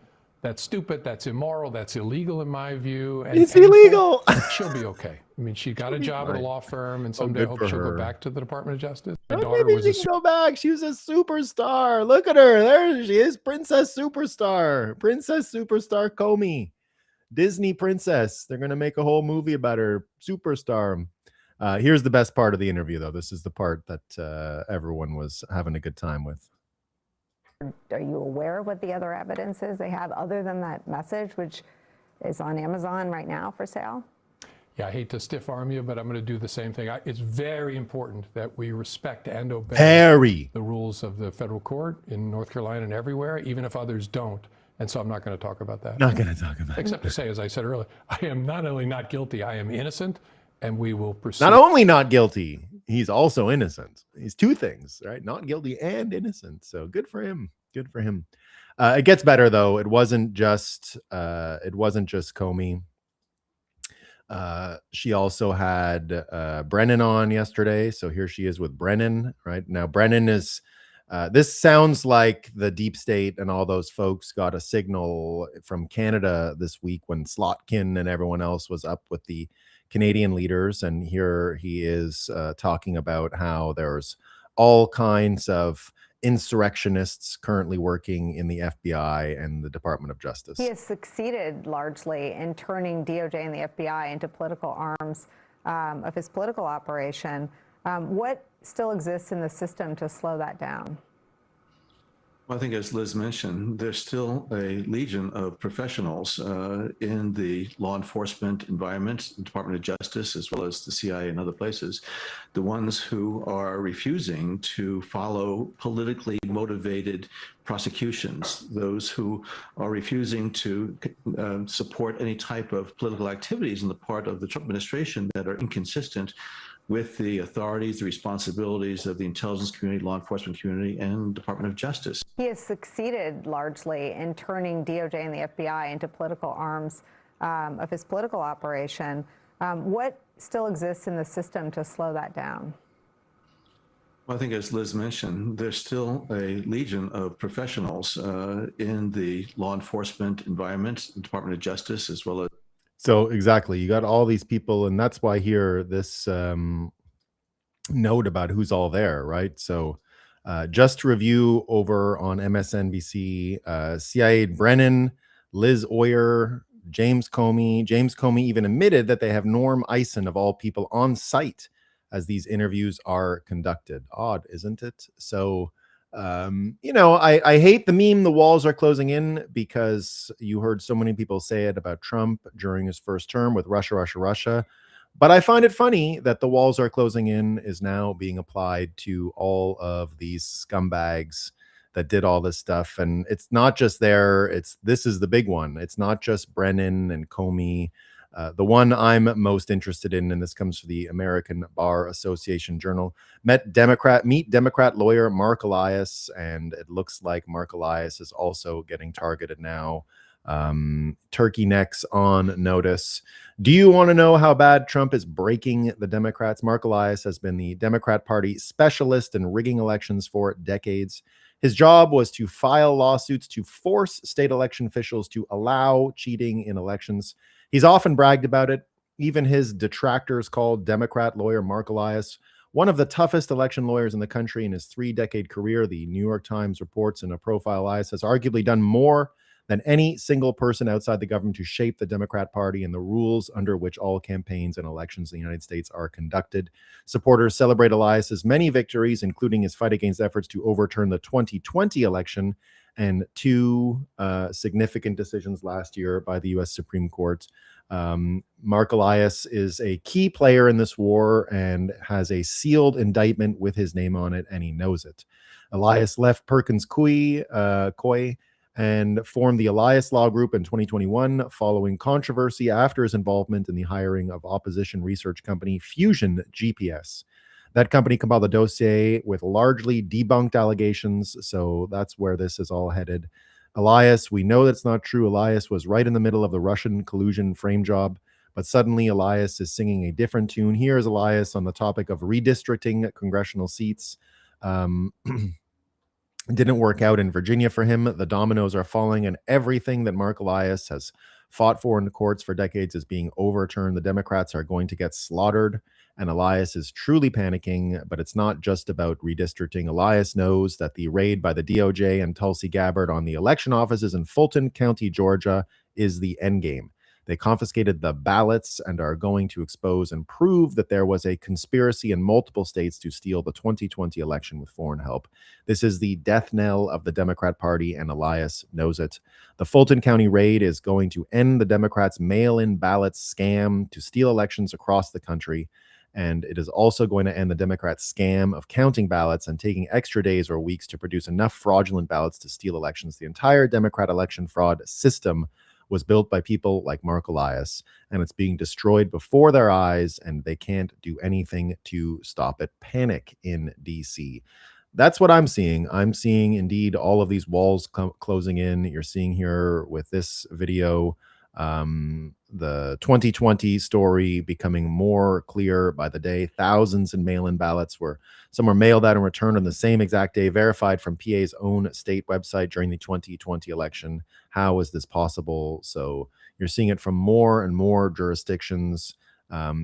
That's stupid. That's immoral. That's illegal in my view. And It's painful. illegal. She'll be okay. I mean, she got a job at a law firm, and someday good I hope for she'll her. go back to the Department of Justice. My Oh, daughter maybe was she a can go back. She was a superstar. Look at her. There she is. Princess Superstar. Princess Superstar Comey. Disney princess. They're going to make a whole movie about her. Superstar. Here's the best part of the interview, though. This is the part that everyone was having a good time with. Are you aware of what the other evidence is they have other than that message, which is on Amazon right now for sale? Yeah, I hate to stiff arm you, but I'm going to do the same thing. It's very important that we respect and obey the rules of the federal court in North Carolina and everywhere, even if others don't. And so I'm not going to talk about that. Not going to talk about it. Except to say, as I said earlier, I am not only not guilty, I am innocent, and we will pursue. Not only not guilty, he's also innocent. He's two things, right? Not guilty and innocent. So good for him. Good for him. It gets better though. It wasn't just Comey. She also had Brennan on yesterday. So here she is with Brennan. Right now, Brennan is. This sounds like the deep state and all those folks got a signal from Canada this week when Slotkin and everyone else was up with the Canadian leaders. And here he is talking about how there's all kinds of insurrectionists currently working in the FBI and the Department of Justice. He has succeeded largely in turning DOJ and the FBI into political arms of his political operation. What still exists in the system to slow that down? Well, I think as Liz mentioned, there's still a legion of professionals in the law enforcement environment, the Department of Justice, as well as the CIA and other places, the ones who are refusing to follow politically motivated prosecutions, those who are refusing to support any type of political activities on the part of the Trump administration that are inconsistent with the authorities, the responsibilities of the intelligence community, law enforcement community, and Department of Justice. He has succeeded largely in turning DOJ and the FBI into political arms of his political operation. What still exists in the system to slow that down? I think, as Liz mentioned, there's still a legion of professionals in the law enforcement environment, Department of Justice, as well as. So exactly, you got all these people, and that's why here this note about who's all there, right? So just to review over on MSNBC, CIA Brennan, Liz Oyer, James Comey. James Comey even admitted that they have Norm Eisen, of all people, on site as these interviews are conducted. Odd, isn't it? So, I hate the meme, the walls are closing in, because you heard so many people say it about Trump during his first term with Russia, Russia, Russia. But I find it funny that the walls are closing in is now being applied to all of these scumbags that did all this stuff. And it's not just there. This is the big one. It's not just Brennan and Comey. The one I'm most interested in, and this comes from the American Bar Association Journal, meet Democrat lawyer Mark Elias, and it looks like Mark Elias is also getting targeted now. Turkey necks on notice. Do you want to know how bad Trump is breaking the Democrats? Mark Elias has been the Democrat Party specialist in rigging elections for decades. His job was to file lawsuits to force state election officials to allow cheating in elections. He's often bragged about it. Even his detractors called Democrat lawyer Mark Elias one of the toughest election lawyers in the country. In his 3-decade career, the New York Times reports in a profile, Elias has arguably done more than any single person outside the government to shape the Democrat Party and the rules under which all campaigns and elections in the United States are conducted. Supporters celebrate Elias's many victories, including his fight against efforts to overturn the 2020 election and 2 significant decisions last year by the U.S. Supreme Court. Mark Elias is a key player in this war and has a sealed indictment with his name on it, and he knows it. Elias left Perkins Coie and formed the Elias Law Group in 2021 following controversy after his involvement in the hiring of opposition research company Fusion GPS. That company compiled a dossier with largely debunked allegations, so that's where this is all headed. Elias, we know that's not true. Elias was right in the middle of the Russian collusion frame job, but suddenly Elias is singing a different tune. Here is Elias on the topic of redistricting congressional seats. It didn't work out in Virginia for him. The dominoes are falling, and everything that Mark Elias has fought for in the courts for decades is being overturned. The Democrats are going to get slaughtered, and Elias is truly panicking, but it's not just about redistricting. Elias knows that the raid by the DOJ and Tulsi Gabbard on the election offices in Fulton County, Georgia, is the endgame. They confiscated the ballots and are going to expose and prove that there was a conspiracy in multiple states to steal the 2020 election with foreign help. This is the death knell of the Democrat Party, and Elias knows it. The Fulton County raid is going to end the Democrats' mail-in ballots scam to steal elections across the country. And it is also going to end the Democrats' scam of counting ballots and taking extra days or weeks to produce enough fraudulent ballots to steal elections. The entire Democrat election fraud system was built by people like Mark Elias, and it's being destroyed before their eyes, and they can't do anything to stop it. Panic in DC. That's what I'm seeing. I'm seeing indeed all of these walls closing in. You're seeing here with this video the 2020 story becoming more clear by the day. Thousands in mail-in ballots some were mailed out and returned on the same exact day, verified from PA's own state website during the 2020 election. How is this possible? So you're seeing it from more and more jurisdictions.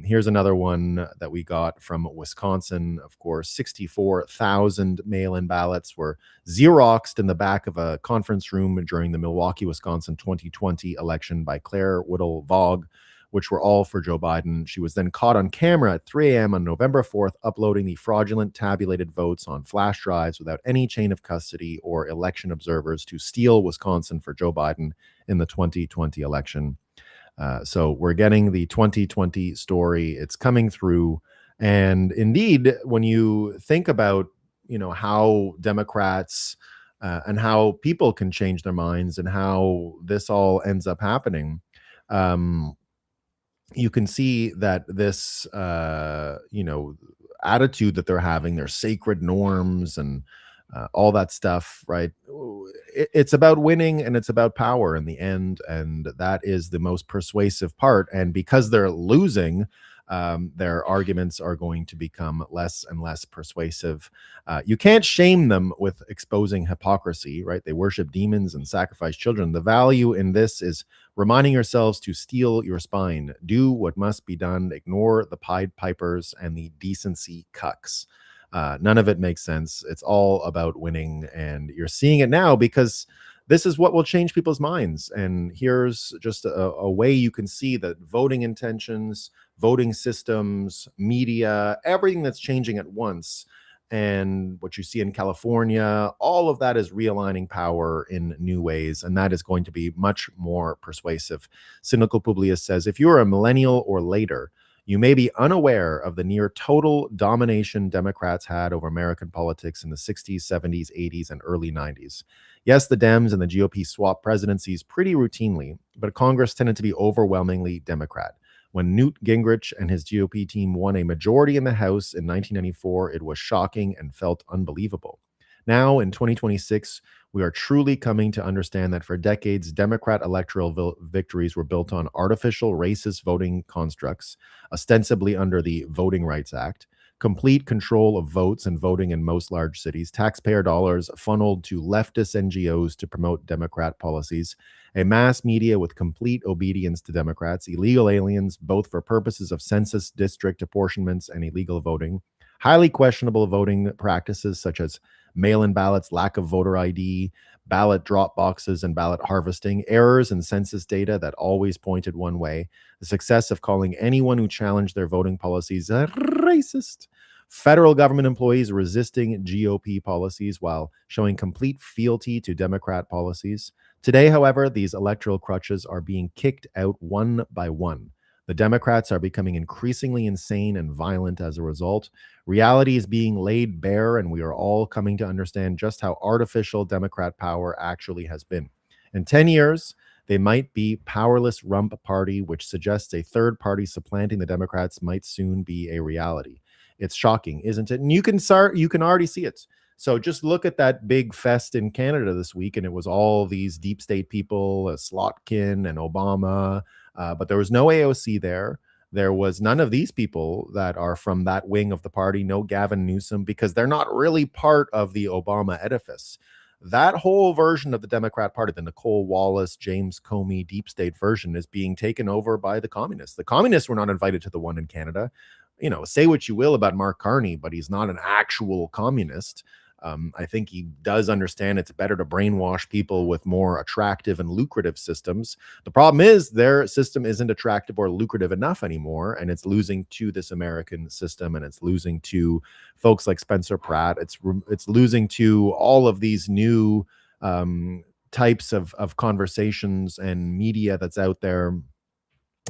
Here's another one that we got from Wisconsin. Of course, 64,000 mail-in ballots were Xeroxed in the back of a conference room during the Milwaukee, Wisconsin 2020 election by Claire Whittle-Vogue, which were all for Joe Biden. She was then caught on camera at 3 a.m. on November 4th, uploading the fraudulent tabulated votes on flash drives without any chain of custody or election observers to steal Wisconsin for Joe Biden in the 2020 election. So we're getting the 2020 story. It's coming through. And indeed, when you think about, how Democrats and how people can change their minds and how this all ends up happening, you can see that this, attitude that they're having, their sacred norms and all that stuff, right? It's about winning and it's about power in the end. And that is the most persuasive part. And because they're losing, their arguments are going to become less and less persuasive. You can't shame them with exposing hypocrisy, right? They worship demons and sacrifice children. The value in this is reminding yourselves to steel your spine, do what must be done, ignore the Pied Pipers and the decency cucks. None of it makes sense. It's all about winning, and you're seeing it now because this is what will change people's minds. And here's just a way you can see that voting intentions, voting systems, media, everything that's changing at once. And what you see in California, all of that is realigning power in new ways. And that is going to be much more persuasive. Cynical Publius says, if you're a millennial or later, you may be unaware of the near total domination Democrats had over American politics in the 60s, 70s, 80s, and early 90s. Yes, the Dems and the GOP swapped presidencies pretty routinely, but Congress tended to be overwhelmingly Democrat. When Newt Gingrich and his GOP team won a majority in the House in 1994, it was shocking and felt unbelievable. Now, in 2026, we are truly coming to understand that for decades, Democrat electoral victories were built on artificial racist voting constructs, ostensibly under the Voting Rights Act, complete control of votes and voting in most large cities, taxpayer dollars funneled to leftist NGOs to promote Democrat policies, a mass media with complete obedience to Democrats, illegal aliens, both for purposes of census district apportionments and illegal voting, highly questionable voting practices such as mail-in ballots, lack of voter ID, ballot drop boxes, and ballot harvesting, errors in census data that always pointed one way, the success of calling anyone who challenged their voting policies a racist, federal government employees resisting GOP policies while showing complete fealty to Democrat policies. Today, however, these electoral crutches are being kicked out one by one. The Democrats are becoming increasingly insane and violent as a result. Reality is being laid bare, and we are all coming to understand just how artificial Democrat power actually has been. In 10 years, they might be powerless rump party, which suggests a third party supplanting the Democrats might soon be a reality. It's shocking, isn't it? And you can already see it. So just look at that big fest in Canada this week, and it was all these deep state people, Slotkin and Obama, but there was no AOC there. There was none of these people that are from that wing of the party, no Gavin Newsom, because they're not really part of the Obama edifice. That whole version of the Democrat Party, the Nicole Wallace, James Comey deep state version, is being taken over by the communists. The communists were not invited to the one in Canada. You know, say what you will about Mark Carney, but he's not an actual communist. I think he does understand it's better to brainwash people with more attractive and lucrative systems. The problem is their system isn't attractive or lucrative enough anymore, and it's losing to this American system, and it's losing to folks like Spencer Pratt. It's losing to all of these new types of conversations and media that's out there.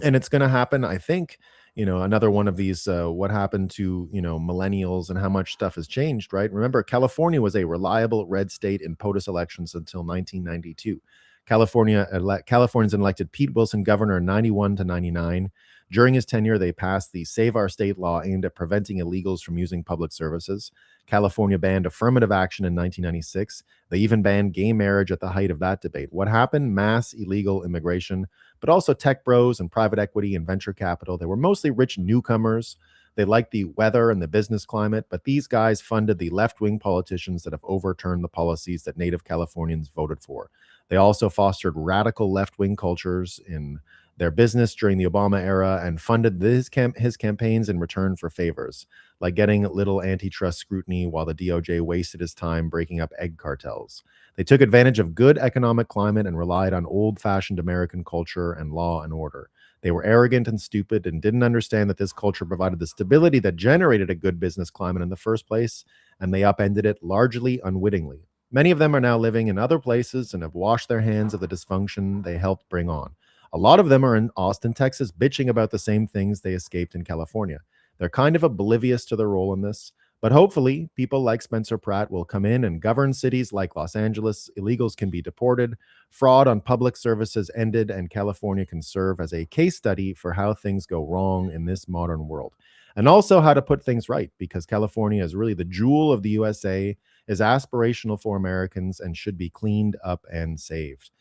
And it's going to happen, I think. Another one of these, what happened to, millennials and how much stuff has changed, right? Remember, California was a reliable red state in POTUS elections until 1992. Californians elected Pete Wilson governor in 91 to 99. During his tenure, they passed the Save Our State law aimed at preventing illegals from using public services. California banned affirmative action in 1996. They even banned gay marriage at the height of that debate. What happened? Mass illegal immigration, but also tech bros and private equity and venture capital. They were mostly rich newcomers. They liked the weather and the business climate, but these guys funded the left-wing politicians that have overturned the policies that Native Californians voted for. They also fostered radical left-wing cultures in their business during the Obama era and funded his campaigns in return for favors, like getting little antitrust scrutiny while the DOJ wasted his time breaking up egg cartels. They took advantage of good economic climate and relied on old-fashioned American culture and law and order. They were arrogant and stupid and didn't understand that this culture provided the stability that generated a good business climate in the first place, and they upended it largely unwittingly. Many of them are now living in other places and have washed their hands of the dysfunction they helped bring on. A lot of them are in Austin, Texas, bitching about the same things they escaped in California. They're kind of oblivious to their role in this, but hopefully people like Spencer Pratt will come in and govern cities like Los Angeles. Illegals can be deported, fraud on public services ended, and California can serve as a case study for how things go wrong in this modern world. And also how to put things right, because California is really the jewel of the USA, is aspirational for Americans, and should be cleaned up and saved.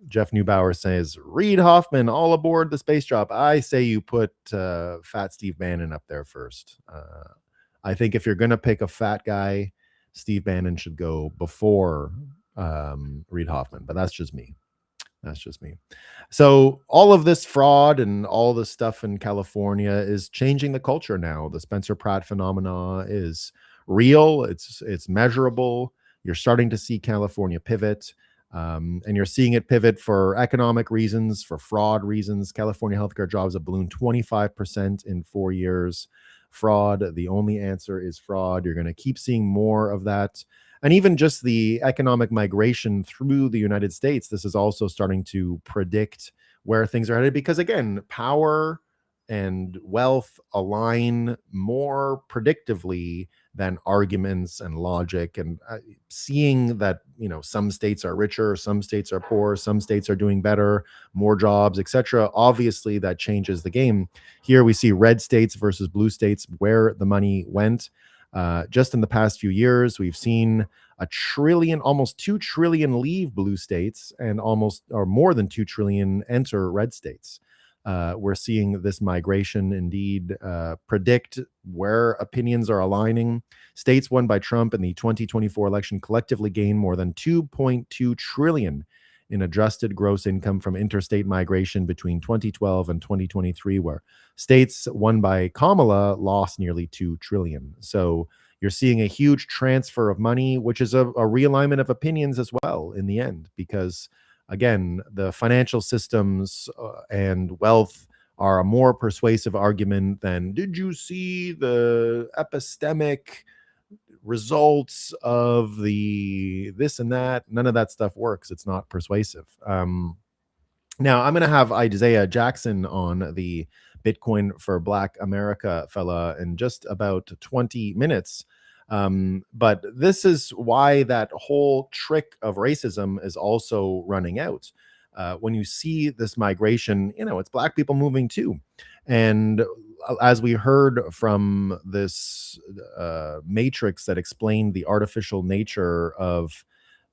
Jeff Neubauer says, Reed Hoffman, all aboard the space drop. I say you put fat Steve Bannon up there first. I think if you're going to pick a fat guy, Steve Bannon should go before Reed Hoffman, but that's just me. That's just me. So all of this fraud and all this stuff in California is changing the culture now. The Spencer Pratt phenomena is real. It's measurable. You're starting to see California pivot, and you're seeing it pivot for economic reasons, for fraud reasons. California healthcare jobs have ballooned 25% in 4 years. Fraud. The only answer is fraud. You're going to keep seeing more of that. And even just the economic migration through the United States, this is also starting to predict where things are headed because, again, power and wealth align more predictively than arguments and logic. And seeing that, some states are richer, some states are poor, some states are doing better, more jobs, etc. Obviously, that changes the game. Here we see red states versus blue states, where the money went. Just in the past few years, we've seen $1 trillion, almost $2 trillion leave blue states and more than $2 trillion enter red states. We're seeing this migration indeed predict where opinions are aligning. States won by Trump in the 2024 election collectively gained more than $2.2 trillion in adjusted gross income from interstate migration between 2012 and 2023, where states won by Kamala lost nearly $2 trillion. So you're seeing a huge transfer of money, which is a realignment of opinions as well in the end, because again, the financial systems and wealth are a more persuasive argument than, did you see the epistemic results of the this and that? None of that stuff works. It's not persuasive. Now I'm going to have Isaiah Jackson on, the Bitcoin for Black America fella, in just about 20 minutes. But this is why that whole trick of racism is also running out. When you see this migration, it's Black people moving too. And as we heard from this matrix that explained the artificial nature of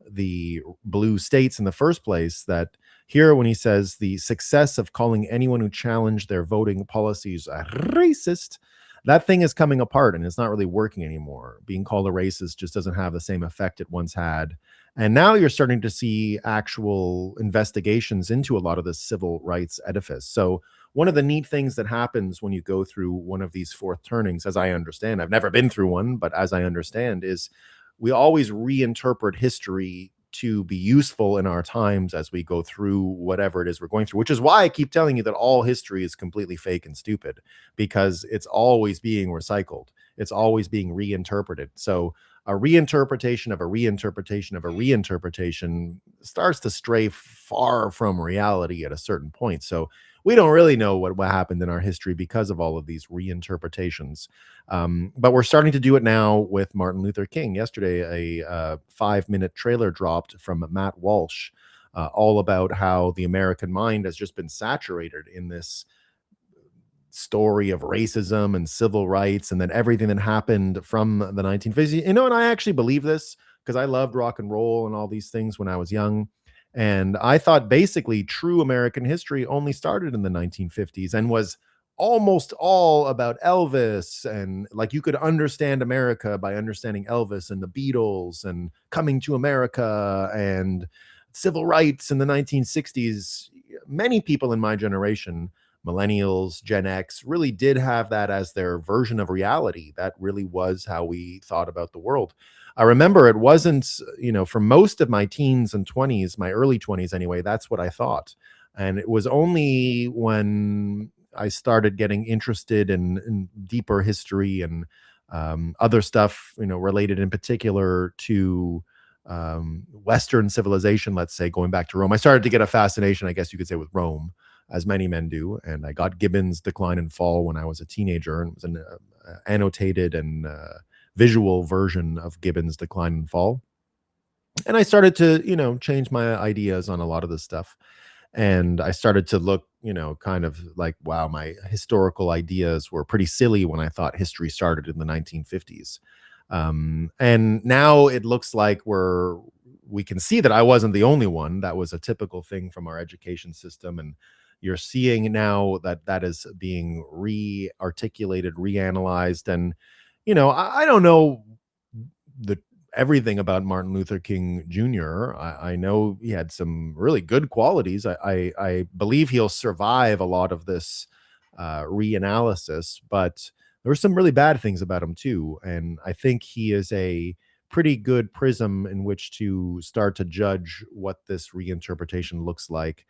the blue states in the first place, that here when he says the success of calling anyone who challenged their voting policies a racist, that thing is coming apart and it's not really working anymore. Being called a racist just doesn't have the same effect it once had. And now you're starting to see actual investigations into a lot of this civil rights edifice. So one of the neat things that happens when you go through one of these fourth turnings, as I understand, I've never been through one, but as I understand, is we always reinterpret history to be useful in our times as we go through whatever it is we're going through, which is why I keep telling you that all history is completely fake and stupid, because it's always being recycled. It's always being reinterpreted. So a reinterpretation of a reinterpretation of a reinterpretation starts to stray far from reality at a certain point. So we don't really know what happened in our history because of all of these reinterpretations. But we're starting to do it now with Martin Luther King. Yesterday, a 5-minute trailer dropped from Matt Walsh, all about how the American mind has just been saturated in this story of racism and civil rights, and then everything that happened from the 1950s. And I actually believe this because I loved rock and roll and all these things when I was young. And I thought basically true American history only started in the 1950s and was almost all about Elvis. And like, you could understand America by understanding Elvis and the Beatles and Coming to America and civil rights in the 1960s. Many people in my generation, millennials, Gen X, really did have that as their version of reality. That really was how we thought about the world. I remember it wasn't, for most of my teens and 20s, my early 20s anyway, that's what I thought. And it was only when I started getting interested in deeper history and other stuff, related in particular to Western civilization, let's say, going back to Rome. I started to get a fascination, I guess you could say, with Rome, as many men do. And I got Gibbon's Decline and Fall when I was a teenager, and it was an annotated and visual version of Gibbon's Decline and Fall. And I started to, change my ideas on a lot of this stuff. And I started to look, kind of like, wow, my historical ideas were pretty silly when I thought history started in the 1950s. And now it looks like we're we can see that I wasn't the only one. That was a typical thing from our education system. And you're seeing now that that is being re-articulated, reanalyzed. And, I don't know everything about Martin Luther King Jr. I know he had some really good qualities. I believe he'll survive a lot of this reanalysis, but there were some really bad things about him too. And I think he is a pretty good prism in which to start to judge what this reinterpretation looks like.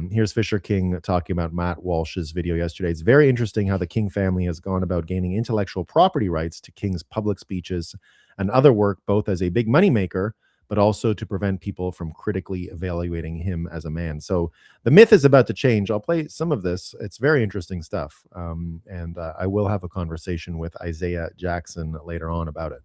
Here's Fisher King talking about Matt Walsh's video yesterday. It's very interesting how the King family has gone about gaining intellectual property rights to King's public speeches and other work, both as a big moneymaker, but also to prevent people from critically evaluating him as a man. So the myth is about to change. I'll play some of this. It's very interesting stuff. And I will have a conversation with Isaiah Jackson later on about it.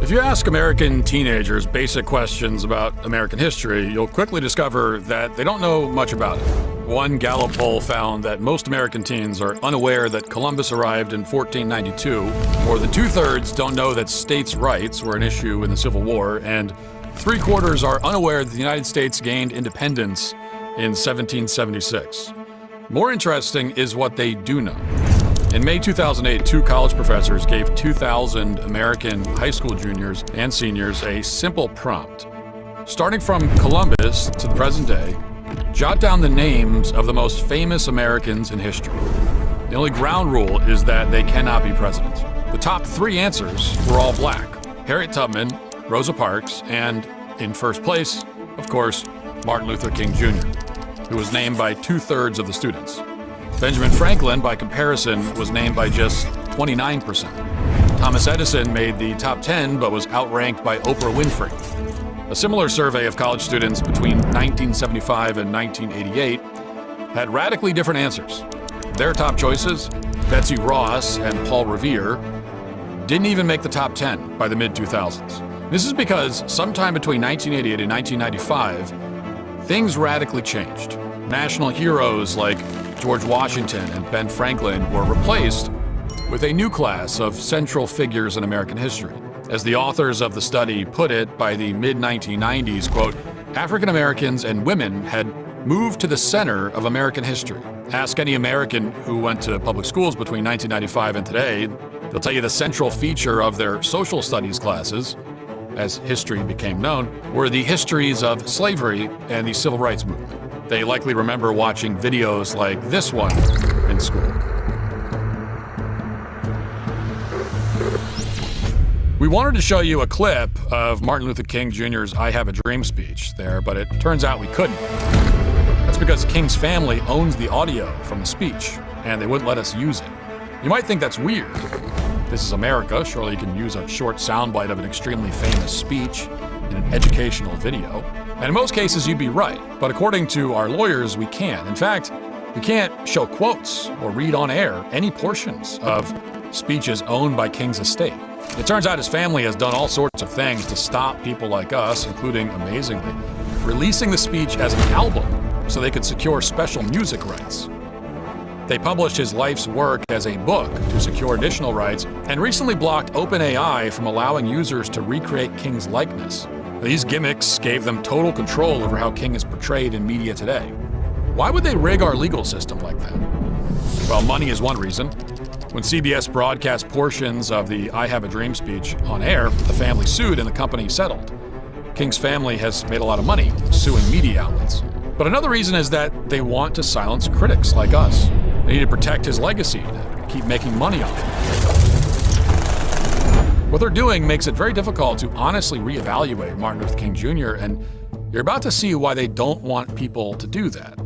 If you ask American teenagers basic questions about American history, you'll quickly discover that they don't know much about it. One Gallup poll found that most American teens are unaware that Columbus arrived in 1492. More than 2/3 don't know that states' rights were an issue in the Civil War, and 3/4 are unaware that the United States gained independence in 1776. More interesting is what they do know. In May 2008, 2 college professors gave 2,000 American high school juniors and seniors a simple prompt. Starting from Columbus to the present day, jot down the names of the most famous Americans in history. The only ground rule is that they cannot be presidents. The top 3 answers were all black: Harriet Tubman, Rosa Parks, and, in first place, of course, Martin Luther King Jr., who was named by 2/3 of the students. Benjamin Franklin, by comparison, was named by just 29%. Thomas Edison made the top 10 but was outranked by Oprah Winfrey. A similar survey of college students between 1975 and 1988 had radically different answers. Their top choices, Betsy Ross and Paul Revere, didn't even make the top 10 by the mid-2000s. This is because sometime between 1988 and 1995, things radically changed. National heroes like George Washington and Ben Franklin were replaced with a new class of central figures in American history. As the authors of the study put it, by the mid-1990s, quote, African Americans and women had moved to the center of American history. Ask any American who went to public schools between 1995 and today, they'll tell you the central feature of their social studies classes, as history became known, were the histories of slavery and the civil rights movement. They likely remember watching videos like this one in school. We wanted to show you a clip of Martin Luther King Jr.'s I Have a Dream speech there, but it turns out we couldn't. That's because King's family owns the audio from the speech, and they wouldn't let us use it. You might think that's weird. This is America. Surely you can use a short soundbite of an extremely famous speech in an educational video. And in most cases, you'd be right. But according to our lawyers, we can. In fact, we can't show quotes or read on air any portions of speeches owned by King's estate. It turns out his family has done all sorts of things to stop people like us, including, amazingly, releasing the speech as an album so they could secure special music rights. They published his life's work as a book to secure additional rights, and recently blocked OpenAI from allowing users to recreate King's likeness. These gimmicks gave them total control over how King is portrayed in media today. Why would they rig our legal system like that? Well, money is one reason. When CBS broadcast portions of the I Have a Dream speech on air, the family sued and the company settled. King's family has made a lot of money suing media outlets. But another reason is that they want to silence critics like us. They need to protect his legacy, to keep making money off him. What they're doing makes it very difficult to honestly reevaluate Martin Luther King Jr., and you're about to see why they don't want people to do that.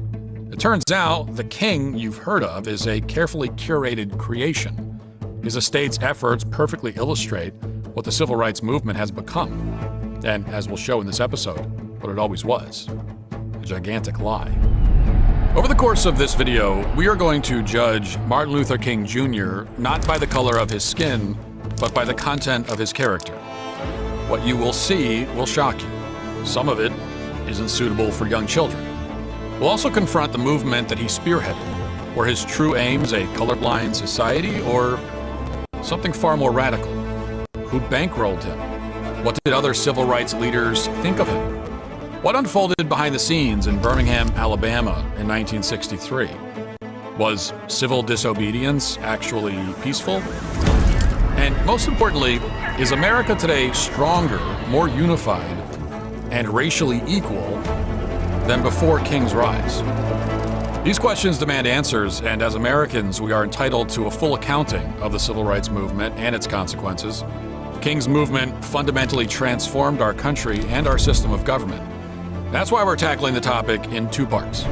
It turns out the King you've heard of is a carefully curated creation. His estate's efforts perfectly illustrate what the civil rights movement has become, and as we'll show in this episode, what it always was, a gigantic lie. Over the course of this video, we are going to judge Martin Luther King Jr. not by the color of his skin, but by the content of his character. What you will see will shock you. Some of it isn't suitable for young children. We'll also confront the movement that he spearheaded. Were his true aims a colorblind society, or something far more radical? Who bankrolled him? What did other civil rights leaders think of him? What unfolded behind the scenes in Birmingham, Alabama in 1963? Was civil disobedience actually peaceful? And most importantly, is America today stronger, more unified, and racially equal than before King's rise? These questions demand answers, and as Americans, we are entitled to a full accounting of the civil rights movement and its consequences. King's movement fundamentally transformed our country and our system of government. That's why we're tackling the topic in two parts.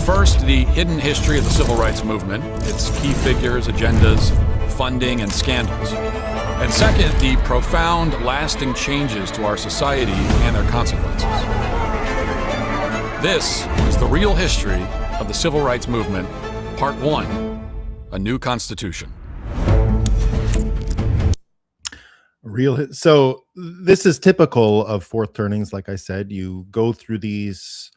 First, the hidden history of the civil rights movement, its key figures, agendas, funding, and scandals. And second, the profound, lasting changes to our society and their consequences. This is the real history of the civil rights movement, Part 1, A New Constitution. So this is typical of fourth turnings. Like I said, you go through these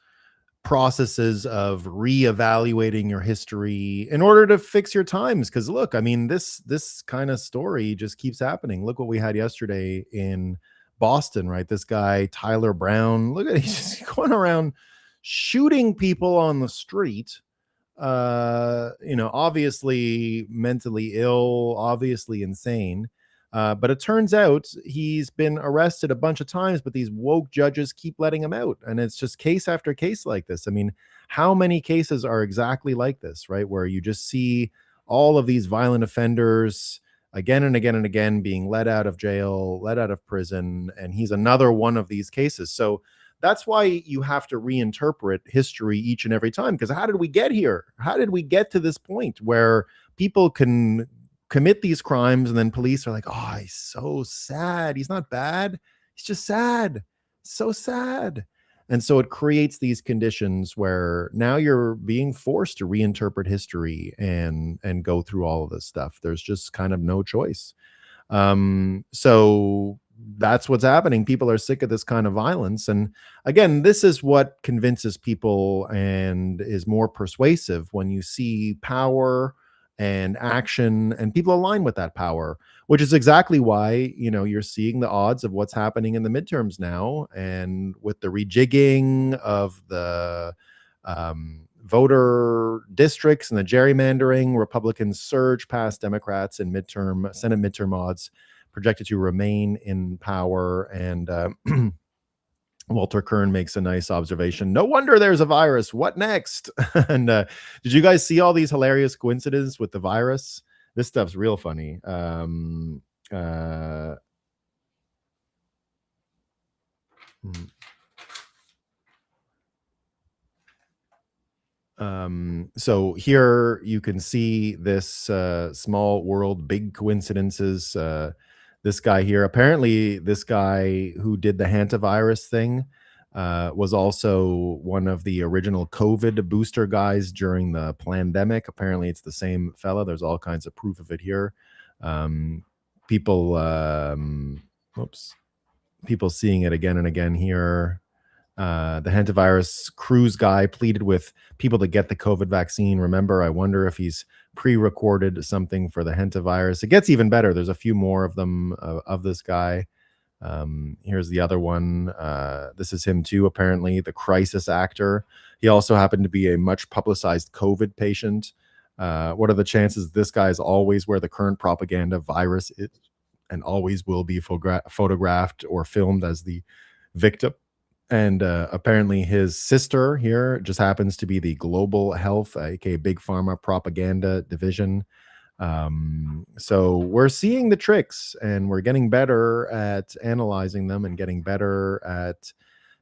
processes of reevaluating your history in order to fix your times. Because look, I mean, this kind of story just keeps happening. Look what we had yesterday in Boston, right? This guy Tyler Brown. Look at he's just going around shooting people on the street. Obviously mentally ill, obviously insane. But it turns out he's been arrested a bunch of times, but these woke judges keep letting him out. And it's just case after case like this. I mean, how many cases are exactly like this, right? Where you just see all of these violent offenders again and again and again being let out of jail, let out of prison. And he's another one of these cases. So that's why you have to reinterpret history each and every time. Because how did we get here? How did we get to this point where people can commit these crimes and then police are like, oh, he's so sad, he's not bad, he's just sad, so sad. And so it creates these conditions where now you're being forced to reinterpret history and go through all of this stuff. There's just kind of no choice. So that's what's happening. People are sick of this kind of violence. And again, this is what convinces people and is more persuasive when you see power and action and people align with that power, which is exactly why, you're seeing the odds of what's happening in the midterms now. And with the rejigging of the voter districts and the gerrymandering, Republicans surge past Democrats in Senate midterm odds, projected to remain in power. And Walter Kern makes a nice observation. No wonder there's a virus. What next? And did you guys see all these hilarious coincidences with the virus? This stuff's real funny. So here you can see this small world, big coincidences. This guy here, apparently this guy who did the hantavirus thing was also one of the original COVID booster guys during the pandemic. Apparently it's the same fella. There's all kinds of proof of it here. People seeing it again and again here. The hantavirus cruise guy pleaded with people to get the COVID vaccine. Remember, I wonder if he's pre-recorded something for the hantavirus. It gets even better. There's a few more of them of this guy. Here's the other one. This is him too, apparently, the crisis actor. He also happened to be a much publicized COVID patient. What are the chances this guy is always where the current propaganda virus is and always will be photographed or filmed as the victim? And apparently his sister here just happens to be the Global Health, aka Big Pharma Propaganda Division. So we're seeing the tricks and we're getting better at analyzing them and getting better at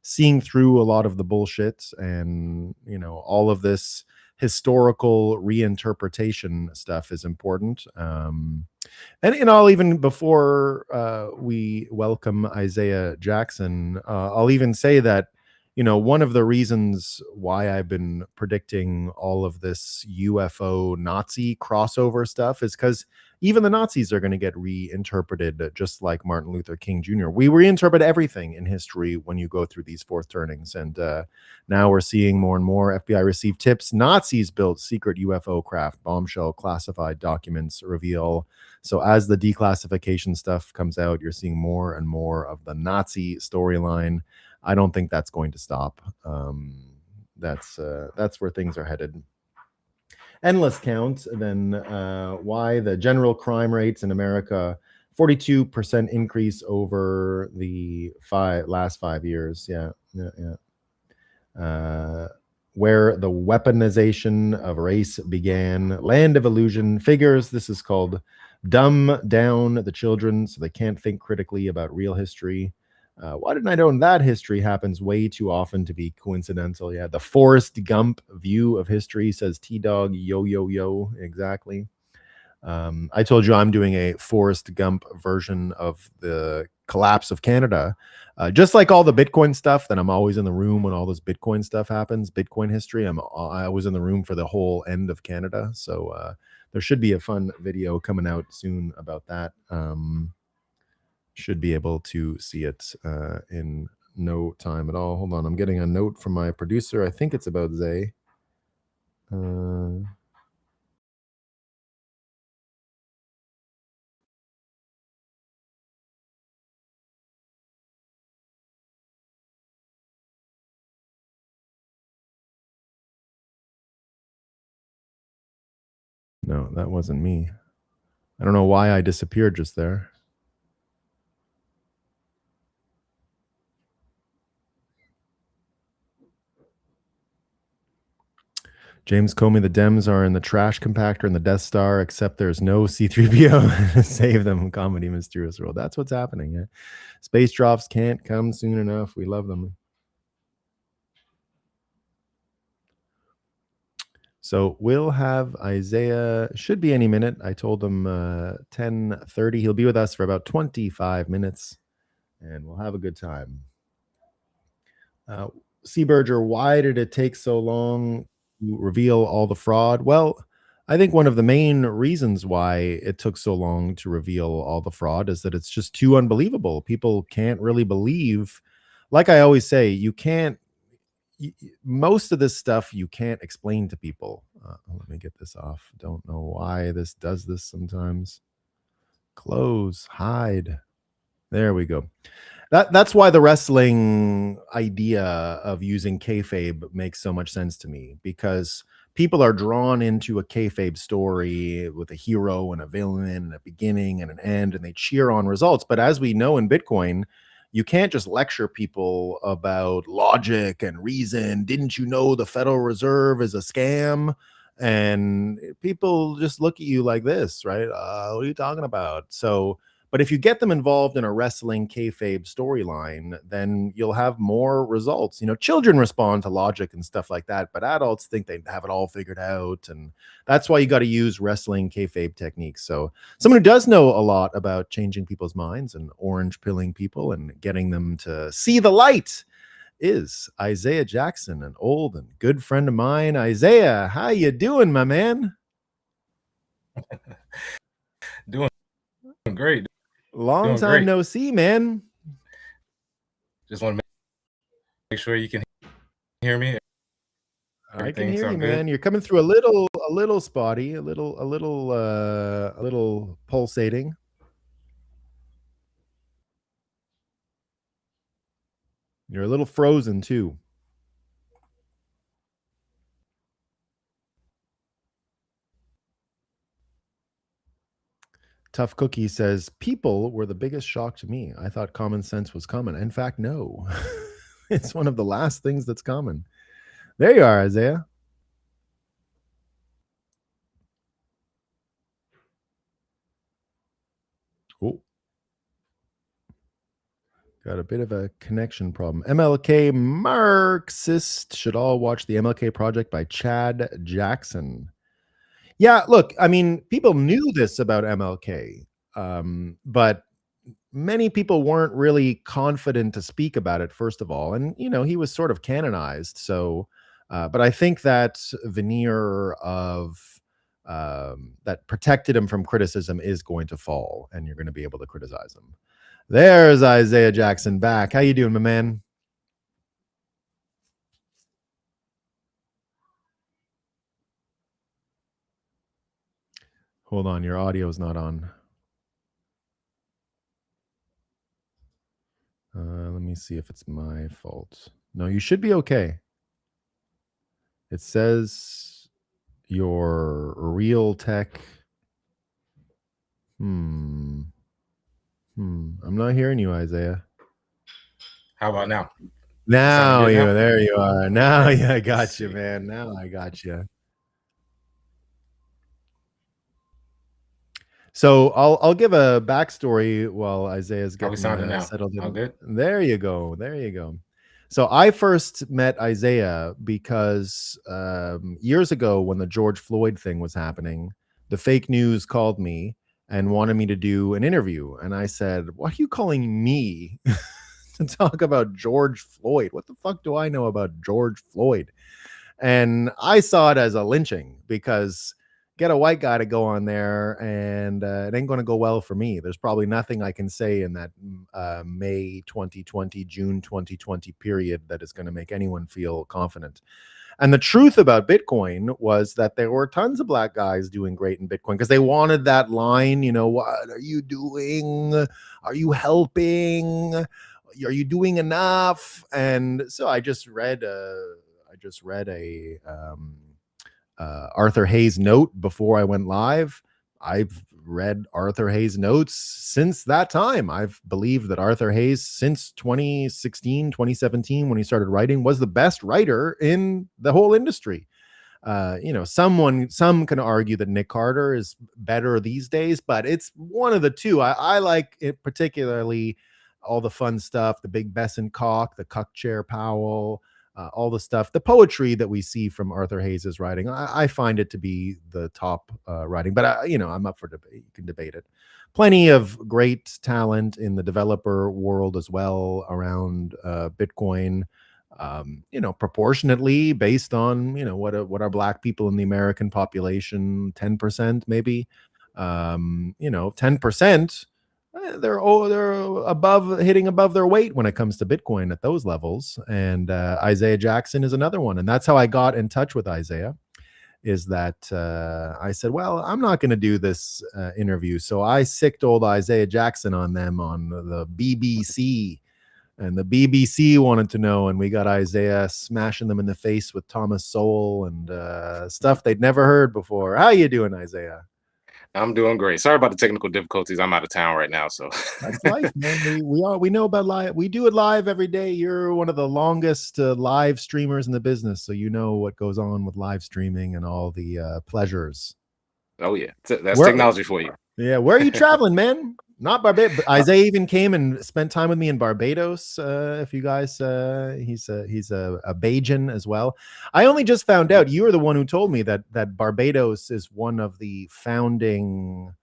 seeing through a lot of the bullshit. And, all of this historical reinterpretation stuff is important. And I'll even, before we welcome Isaiah Jackson, I'll even say that, one of the reasons why I've been predicting all of this UFO Nazi crossover stuff is because even the Nazis are going to get reinterpreted, just like Martin Luther King Jr. We reinterpret everything in history when you go through these fourth turnings. And now we're seeing more and more FBI received tips. Nazis built secret UFO craft, bombshell classified documents reveal. So as the declassification stuff comes out, you're seeing more and more of the Nazi storyline. I don't think that's going to stop. That's where things are headed. Endless count. Then why the general crime rates in America 42% increase over the last 5 years. Yeah. Where the weaponization of race began. Land of illusion figures. This is called dumb down the children so they can't think critically about real history. Why didn't I know that history happens way too often to be coincidental? Yeah, the Forrest Gump view of history, says T-Dog. Yo. Exactly. I told you I'm doing a Forrest Gump version of the collapse of Canada. Just like all the Bitcoin stuff, that I'm always in the room when all this Bitcoin stuff happens, Bitcoin history. I was in the room for the whole end of Canada. So there should be a fun video coming out soon about that. Should be able to see it in no time at all. Hold on, I'm getting a note from my producer. I think it's about Zay. No, that wasn't me. I don't know why I disappeared just there. James Comey, the Dems are in the trash compactor in the Death Star, except there's no C-3PO. Save them, comedy, mysterious world. That's what's happening. Yeah? Space drops can't come soon enough. We love them. So we'll have Isaiah, should be any minute. I told him 10:30. He'll be with us for about 25 minutes, and we'll have a good time. Seaberger, why did it take so long to reveal all the fraud? Well, I think one of the main reasons why it took so long to reveal all the fraud is that it's just too unbelievable. People can't really believe. Like I always say, you can't, most of this stuff you can't explain to people. Let me get this off. Don't know why this does this sometimes. Close, hide. There we go. That's why the wrestling idea of using kayfabe makes so much sense to me, because people are drawn into a kayfabe story with a hero and a villain and a beginning and an end, and they cheer on results. But as we know in Bitcoin, you can't just lecture people about logic and reason. Didn't you know the Federal Reserve is a scam? And people just look at you like this, right? What are you talking about? So, but if you get them involved in a wrestling kayfabe storyline, then you'll have more results. Children respond to logic and stuff like that, but adults think they have it all figured out. And that's why you got to use wrestling kayfabe techniques. So someone who does know a lot about changing people's minds and orange pilling people and getting them to see the light is Isaiah Jackson, an old and good friend of mine. Isaiah, how you doing, my man? Doing great. Long time no see, man. Just want to make sure you can hear me. I can hear you, man. You're coming through a little spotty, a little pulsating. You're a little frozen too. Tough Cookie says, people were the biggest shock to me. I thought common sense was common. In fact, no. It's one of the last things that's common. There you are, Isaiah. Oh. Got a bit of a connection problem. MLK Marxist should all watch the MLK Project by Chad Jackson. Yeah, look, I mean, people knew this about MLK, but many people weren't really confident to speak about it, first of all. And, he was sort of canonized. So, but I think that veneer of that protected him from criticism is going to fall, and you're going to be able to criticize him. There's Isaiah Jackson back. How you doing, my man? Hold on, your audio's not on. Let me see if it's my fault. No, you should be okay. It says your real tech. I'm not hearing you, Isaiah. How about now? Now there you are. Now, yeah, I got you, man. Now I got you. So I'll give a backstory while Isaiah's getting settled in. All good? There you go. There you go. So I first met Isaiah because years ago, when the George Floyd thing was happening, the fake news called me and wanted me to do an interview. And I said, "What are you calling me to talk about George Floyd? What the fuck do I know about George Floyd?" And I saw it as a lynching, because get a white guy to go on there and it ain't going to go well for me. There's probably nothing I can say in that May 2020, June 2020 period that is going to make anyone feel confident. And the truth about Bitcoin was that there were tons of black guys doing great in Bitcoin because they wanted that line, what are you doing? Are you helping? Are you doing enough? And so I just read a Arthur Hayes note before I went live. I've read Arthur Hayes notes since that time. I've believed that Arthur Hayes, since 2016, 2017, when he started writing, was the best writer in the whole industry. Some can argue that Nick Carter is better these days, but it's one of the two. I like it, particularly all the fun stuff, the Big Besson Cock, the Cuck Chair Powell, all the stuff, the poetry that we see from Arthur Hayes's writing. I find it to be the top writing, but I'm up for debate. You can debate it. Plenty of great talent in the developer world as well around Bitcoin. Proportionately based on what are black people in the American population, 10% maybe. 10%. They're hitting above their weight when it comes to Bitcoin at those levels. And Isaiah Jackson is another one. And that's how I got in touch with Isaiah, is that I said, well, I'm not going to do this interview. So I sicked old Isaiah Jackson on them on the BBC. And the BBC wanted to know, and we got Isaiah smashing them in the face with Thomas Sowell and stuff they'd never heard before. How you doing, Isaiah? I'm doing great. Sorry about the technical difficulties. I'm out of town right now, so that's life, man. We know about live. We do it live every day. You're one of the longest live streamers in the business, so you know what goes on with live streaming and all the pleasures. Oh yeah, that's technology for you. Yeah, where are you traveling, man? Not Barbados. Isaiah even came and spent time with me in Barbados. If you guys, he's a Bajan as well. I only just found out, you were the one who told me that Barbados is one of the founding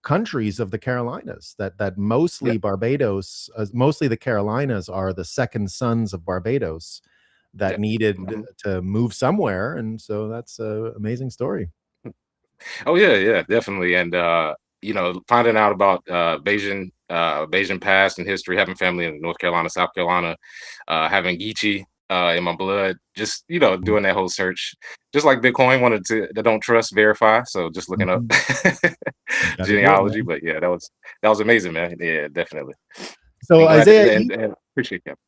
countries of the Carolinas. That mostly Barbados, mostly the Carolinas are the second sons of Barbados that needed to move somewhere, and so that's an amazing story. Oh yeah, definitely, and finding out about Bajan past and history, having family in North Carolina, South Carolina, having Geechee in my blood, just doing that whole search, just like Bitcoin, wanted to don't trust, verify. So just looking up genealogy, but yeah, that was amazing, man. Yeah, definitely. So Isaiah, and appreciate that.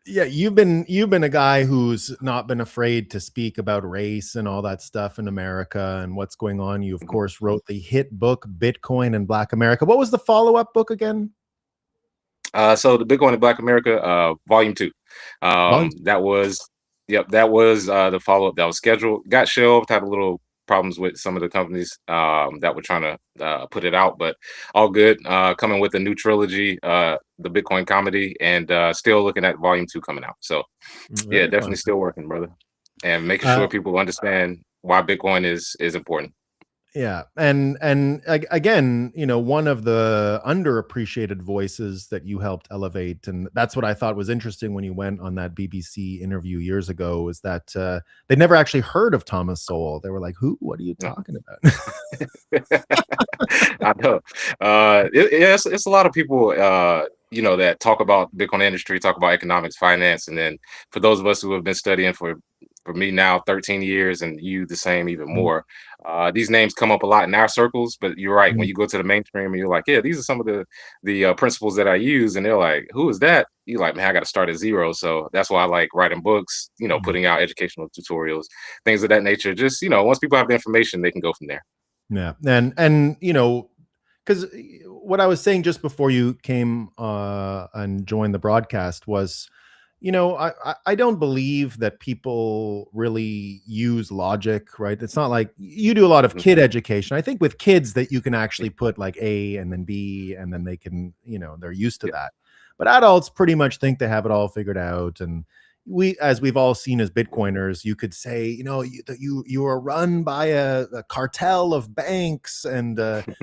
Yeah, you've been a guy who's not been afraid to speak about race and all that stuff in America and what's going on. You, of course, wrote the hit book Bitcoin and Black America. What was the follow-up book again? So the Bitcoin and Black America, Volume 2. That was the follow-up that was scheduled. Got shelved. Had a little problems with some of the companies that were trying to put it out, but all good. Coming with a new trilogy, the Bitcoin comedy, and still looking at Volume 2 coming out. So yeah, definitely still working, brother, and making sure people understand why Bitcoin is important. Yeah, again, one of the underappreciated voices that you helped elevate, and that's what I thought was interesting when you went on that BBC interview years ago, is that they never actually heard of Thomas Sowell. They were like, "Who? What are you talking about?" I know. Yeah, it's a lot of people, that talk about Bitcoin industry, talk about economics, finance, and then for those of us who have been studying for me now 13 years, and you the same, even more. These names come up a lot in our circles, but you're right. When you go to the mainstream and you're like, yeah, these are some of the principles that I use, and they're like, who is that? You're like, man, I got to start at zero. So that's why I like writing books, putting out educational tutorials, things of that nature. Just once people have the information, they can go from there. Yeah, and because what I was saying just before you came and joined the broadcast was, I don't believe that people really use logic, right? It's not like you do a lot of kid education. I think with kids that you can actually put like A and then B, and then they can, they're used to that. But adults pretty much think they have it all figured out. And as we've all seen as Bitcoiners, you could say, you are run by a cartel of banks, and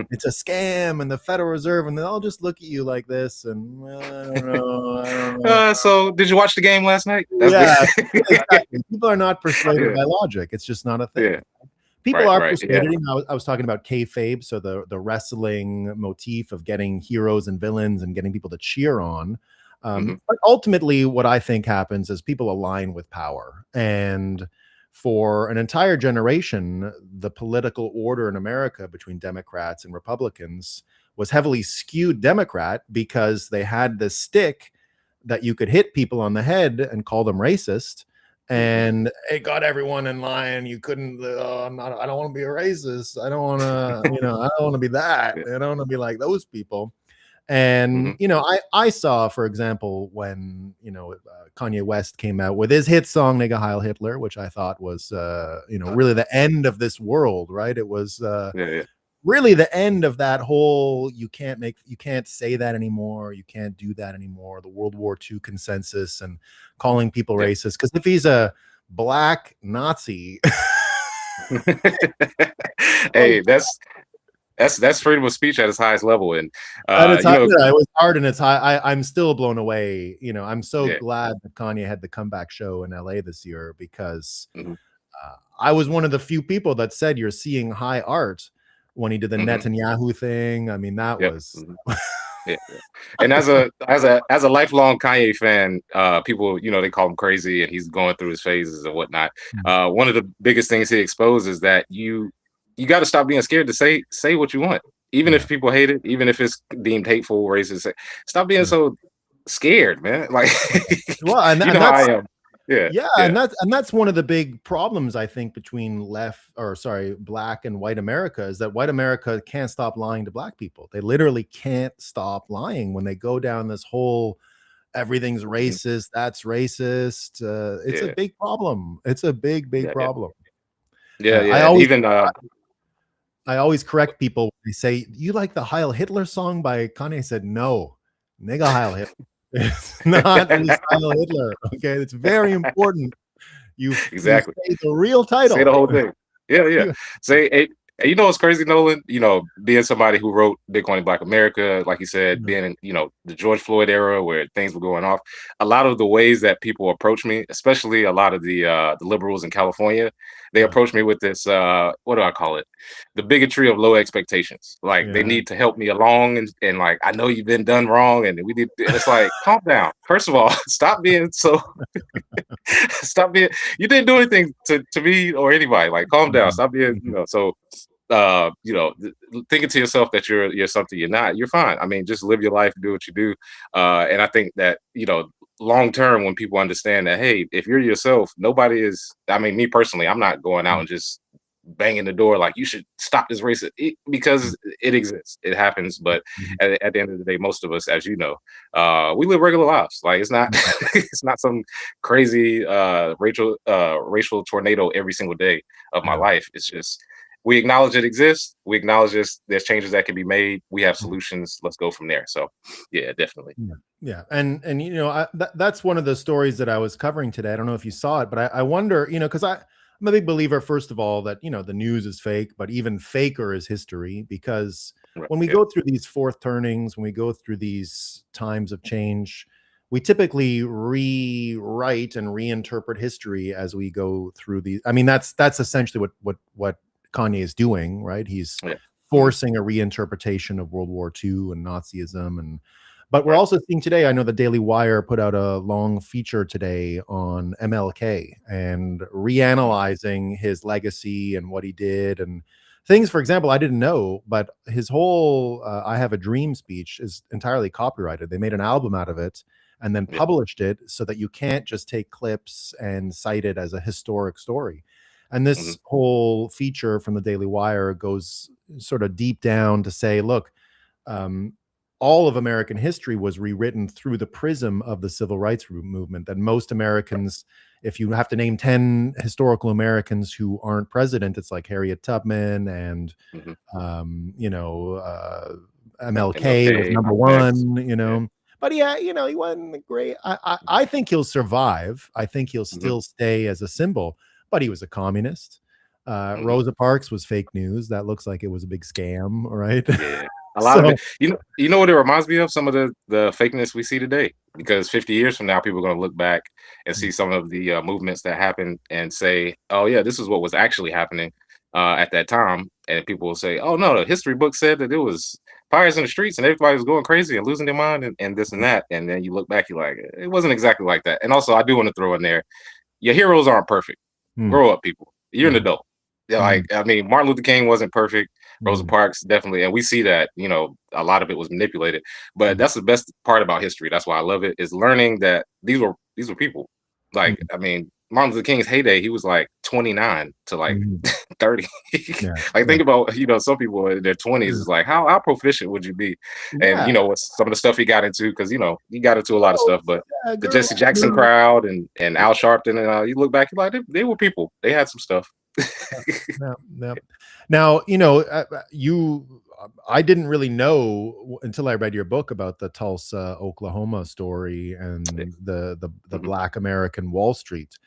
it's a scam, and the Federal Reserve, and they'll just look at you like this, and I don't know. So did you watch the game last night? Yeah, exactly. People are not persuaded by logic. It's just not a thing. Yeah. People are persuaded. I was talking about kayfabe, so the wrestling motif of getting heroes and villains and getting people to cheer on. But ultimately, what I think happens is people align with power. And for an entire generation, the political order in America between Democrats and Republicans was heavily skewed Democrat, because they had this stick that you could hit people on the head and call them racist. And it got everyone in line. You couldn't, I don't want to be a racist. I don't want to, I don't want to be that. I don't want to be like those people. And, I saw, for example, when, Kanye West came out with his hit song, Nigga Heil Hitler, which I thought was, really the end of this world, right? It was really the end of that whole, you can't say that anymore. You can't do that anymore. The World War II consensus and calling people racist. Because if he's a black Nazi. Hey, that's freedom of speech at its highest level, and it was hard, and it's high. I'm still blown away. I'm so glad that Kanye had the comeback show in LA this year, because I was one of the few people that said you're seeing high art when he did the Netanyahu thing. I mean, that was. And as a lifelong Kanye fan, people, they call him crazy, and he's going through his phases and whatnot. One of the biggest things he exposed is that you got to stop being scared to say what you want, even if people hate it, even if it's deemed hateful, racist. Stop being so scared, man. Like, well, and how I am. Yeah. And that's one of the big problems, I think, between black and white America, is that white America can't stop lying to black people. They literally can't stop lying when they go down this whole everything's racist, that's racist. It's a big problem. It's a big problem. I always correct people. They say, "You like the Heil Hitler song by Kanye?" I said, "No, nigga Heil Hitler. It's not Heil Hitler." Okay, it's very important. You say the real title. Say the whole thing. Yeah. Say, hey, what's crazy, Nolan? Being somebody who wrote Bitcoin in Black America, like you said, being in the George Floyd era where things were going off. A lot of the ways that people approach me, especially a lot of the liberals in California, they approach me with this, what do I call it? The bigotry of low expectations. Like, they need to help me along, and like, I know you've been done wrong, and we did. And it's like, calm down. First of all, stop being so. You didn't do anything to me or anybody. Like, calm down. Stop being so. Thinking to yourself that you're something you're not. You're fine. I mean, just live your life, do what you do. And I think that long term, when people understand that, hey, if you're yourself, nobody is. I mean, me personally, I'm not going out and just banging the door like you should stop this racist, because it exists, it happens. But at the end of the day, most of us, as you know, we live regular lives. Like, it's not it's not some crazy racial tornado every single day of my life. It's just, we acknowledge it exists. We acknowledge there's changes that can be made. We have solutions. Let's go from there. So, yeah, definitely. Yeah. And that's one of the stories that I was covering today. I don't know if you saw it, but I wonder, because I'm a big believer, first of all, that the news is fake, but even faker is history, because Right. when we Yeah. go through these fourth turnings, when we go through these times of change, we typically rewrite and reinterpret history as we go through these. I mean, that's essentially what Kanye is doing, right? He's Yeah. forcing a reinterpretation of World War II and Nazism. But we're Right. also seeing today, I know the Daily Wire put out a long feature today on MLK and reanalyzing his legacy and what he did and things, for example, I didn't know, but his whole I Have a Dream speech is entirely copyrighted. They made an album out of it and then Yeah. published it so that you can't just take clips and cite it as a historic story. And this Mhm. whole feature from the Daily Wire goes sort of deep down to say, look, um, all of American history was rewritten through the prism of the civil rights movement. That most Americans, if you have to name 10 historical Americans who aren't president, it's like Harriet Tubman and, Mhm. you know, MLK was MLK, number Malcolm X. one, you Yeah. know. But yeah, he wasn't great. I think he'll survive. I think he'll Mhm. still stay as a symbol, but he was a communist. Mhm. Rosa Parks was fake news. That looks like it was a big scam, right? Yeah. A lot of So it. You know what it reminds me of? Some of the fakeness we see today. Because 50 years from now, people are going to look back and see some of the movements that happened and say, "Oh yeah, this is what was actually happening at that time." And people will say, "Oh no, the history book said that it was fires in the streets and everybody was going crazy and losing their mind and this and that." And then you look back, you're like, "It wasn't exactly like that." And also, I do want to throw in there, your heroes aren't perfect. Mm, Grow up, people. You're an mhm, adult. Yeah, mm, like I mean, Martin Luther King wasn't perfect. Rosa mm, Parks definitely, and we see that a lot of it was manipulated. But mm, that's the best part about history. That's why I love it. Is learning that these were people. Like mm, I mean, Martin Luther King's heyday, he was like 29 to like mhm. 30. Yeah, Like yeah, think about some people in their 20s yeah. is like how proficient would you be? And Yeah. what some of the stuff he got into because he got into a lot of Oh, stuff, but yeah, the Jesse Jackson girl. crowd and Al Sharpton and you look back, you're like they were people. They had some stuff. Yeah, yeah. Now, I didn't really know until I read your book about the Tulsa, Oklahoma story Yeah. and the Mhm. Black American Wall Street.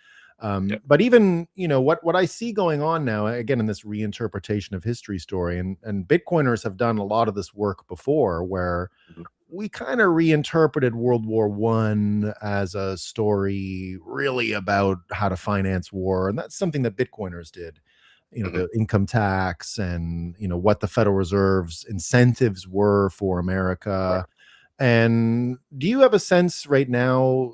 Yeah. But even, what I see going on now, again, in this reinterpretation of history story, and Bitcoiners have done a lot of this work before, where Mhm. we kind of reinterpreted World War One as a story really about how to finance war, and that's something that Bitcoiners did. Mhm. The income tax and what the Federal Reserve's incentives were for Right. America. And do you have a sense right now,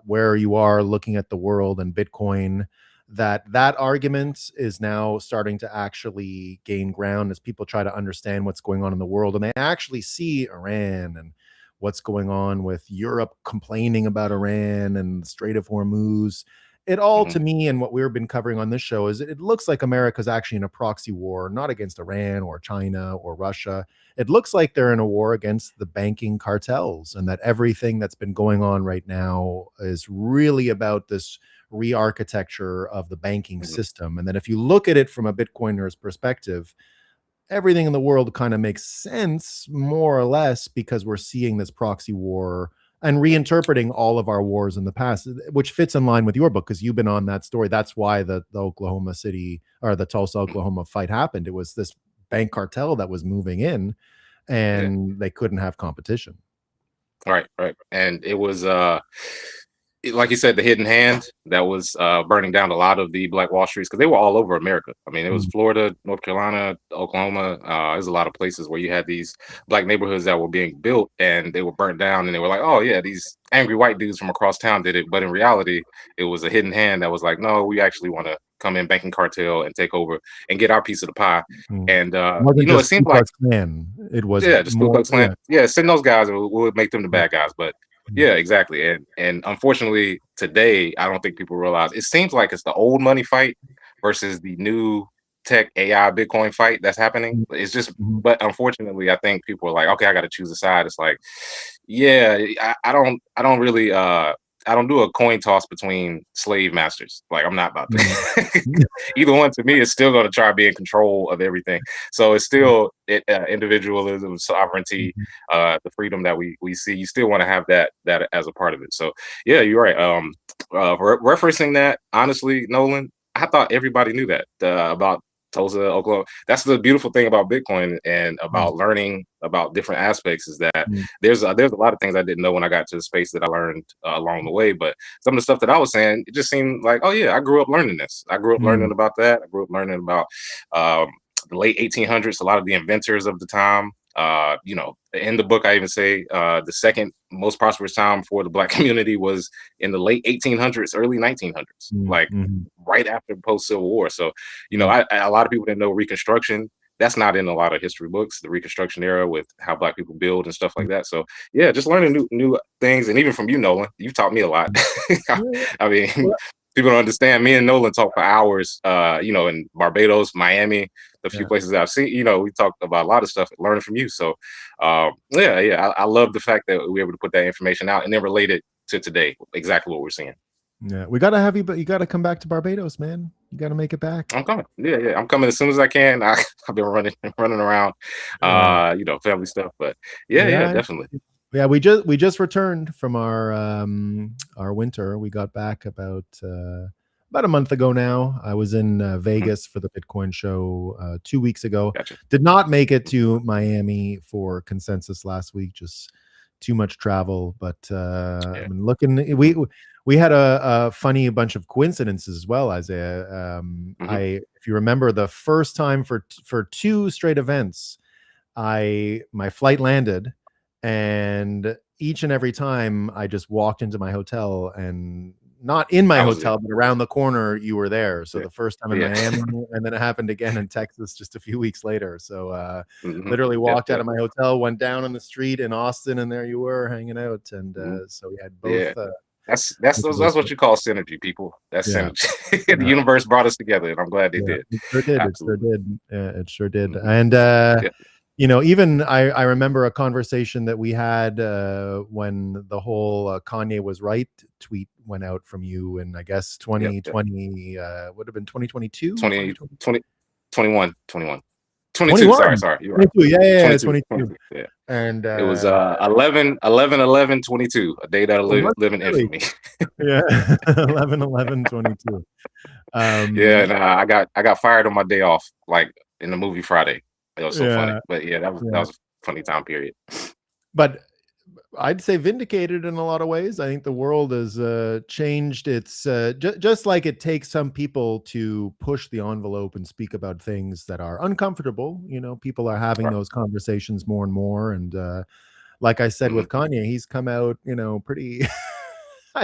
where you are looking at the world and Bitcoin, that argument is now starting to actually gain ground as people try to understand what's going on in the world, and they actually see Iran and what's going on with Europe complaining about Iran and the Strait of Hormuz. It all, Mhm. to me, and what we've been covering on this show, is it looks like America's actually in a proxy war, not against Iran or China or Russia. It looks like they're in a war against the banking cartels, and that everything that's been going on right now is really about this re-architecture of the banking Mhm. system. And then if you look at it from a Bitcoiner's perspective, everything in the world kind of makes sense more or less, because we're seeing this proxy war and reinterpreting all of our wars in the past, which fits in line with your book because you've been on that story. That's why the Oklahoma City, or the Tulsa, Mhm. Oklahoma fight happened. It was this bank cartel that was moving in, Yeah. and they couldn't have competition. Right. Right. And it was like you said, the hidden hand that was burning down a lot of the Black Wall Streets because they were all over America. I mean, it was Mm, Florida, North Carolina, Oklahoma. There's a lot of places where you had these black neighborhoods that were being built and they were burnt down, and they were like, "Oh yeah, these angry white dudes from across town did it." But in reality, it was a hidden hand that was like, "No, we actually want to come in, banking cartel, and take over and get our piece of the pie." mm. And It wasn't it just seemed Ku like Klux Klan. It was yeah, just Ku more, Klux Klan. yeah. Yeah, send those guys and we'll make them the Mm, bad guys. But mm, yeah, exactly. And unfortunately today, I don't think people realize it seems like it's the old money fight versus the new tech AI Bitcoin fight that's happening. mm, It's just mhm, but unfortunately I think people are like, okay, I gotta choose a side. It's like, yeah, I don't really I don't do a coin toss between slave masters. Like I'm not about mm. to. Either one to me is still going to try to be in control of everything. So it's still individualism, sovereignty, Mhm. the freedom that we see. You still want to have that as a part of it. So yeah, you're right. Referencing that honestly, Nolan, I thought everybody knew that about Tulsa, Oklahoma. That's the beautiful thing about Bitcoin and about learning about different aspects is that there's a lot of things I didn't know when I got to the space that I learned along the way. But some of the stuff that I was saying, it just seemed like, oh yeah, I grew up learning this. I grew up learning about that. I grew up learning about the late 1800s, a lot of the inventors of the time. You know, in the book, I even say the second most prosperous time for the Black community was in the late 1800s, early 1900s, like right after post Civil War. So, you know, a lot of people didn't know Reconstruction. That's not in a lot of history books, the Reconstruction era with how Black people build and stuff like that. So, yeah, just learning new things, and even from you, Nolan, you've taught me a lot. I mean, people don't understand. Me and Nolan talk for hours. You know, in Barbados, Miami, the few places that I've seen. You know, we talked about a lot of stuff, learning from you. So, I love the fact that we're able to put that information out and then relate it to today, exactly what we're seeing. Yeah, we gotta have you, but you gotta come back to Barbados, man. You gotta make it back. I'm coming. Yeah, I'm coming as soon as I can. I've been running around, you know, family stuff. But yeah, definitely. Yeah, we just returned from our winter. We got back about a month ago now. I was in Vegas for the Bitcoin show 2 weeks ago. Gotcha. Did not make it to Miami for Consensus last week. Just too much travel. But I've been looking. We had a funny bunch of coincidences as well, Isaiah. If you remember, the first time for 2 straight events, my flight landed, and each and every time I just walked into my hotel, and not in my hotel, but around the corner you were there. So the first time in Miami, and then it happened again in Texas just a few weeks later. So literally walked out of my hotel, went down on the street in Austin, and there you were hanging out. And so we had both. That's what you call synergy, people. That's synergy. The universe brought us together, and I'm glad they did. It sure did. It sure did. And you know, even I remember a conversation that we had when the whole Kanye was right tweet went out from you, and I guess 2020 would have been 2022, 21. 22. Sorry. You're right. 22, yeah, 22. Yeah. And it was 11/11/22, a day that'll live in infamy. Yeah, 11/11/22. I got fired on my day off, like in the movie Friday. It was so funny, but that was a funny time period. But I'd say vindicated in a lot of ways. I think the world has changed. It's just like it takes some people to push the envelope and speak about things that are uncomfortable. You know, people are having those conversations more and more. And like I said with Kanye, he's come out, you know, pretty.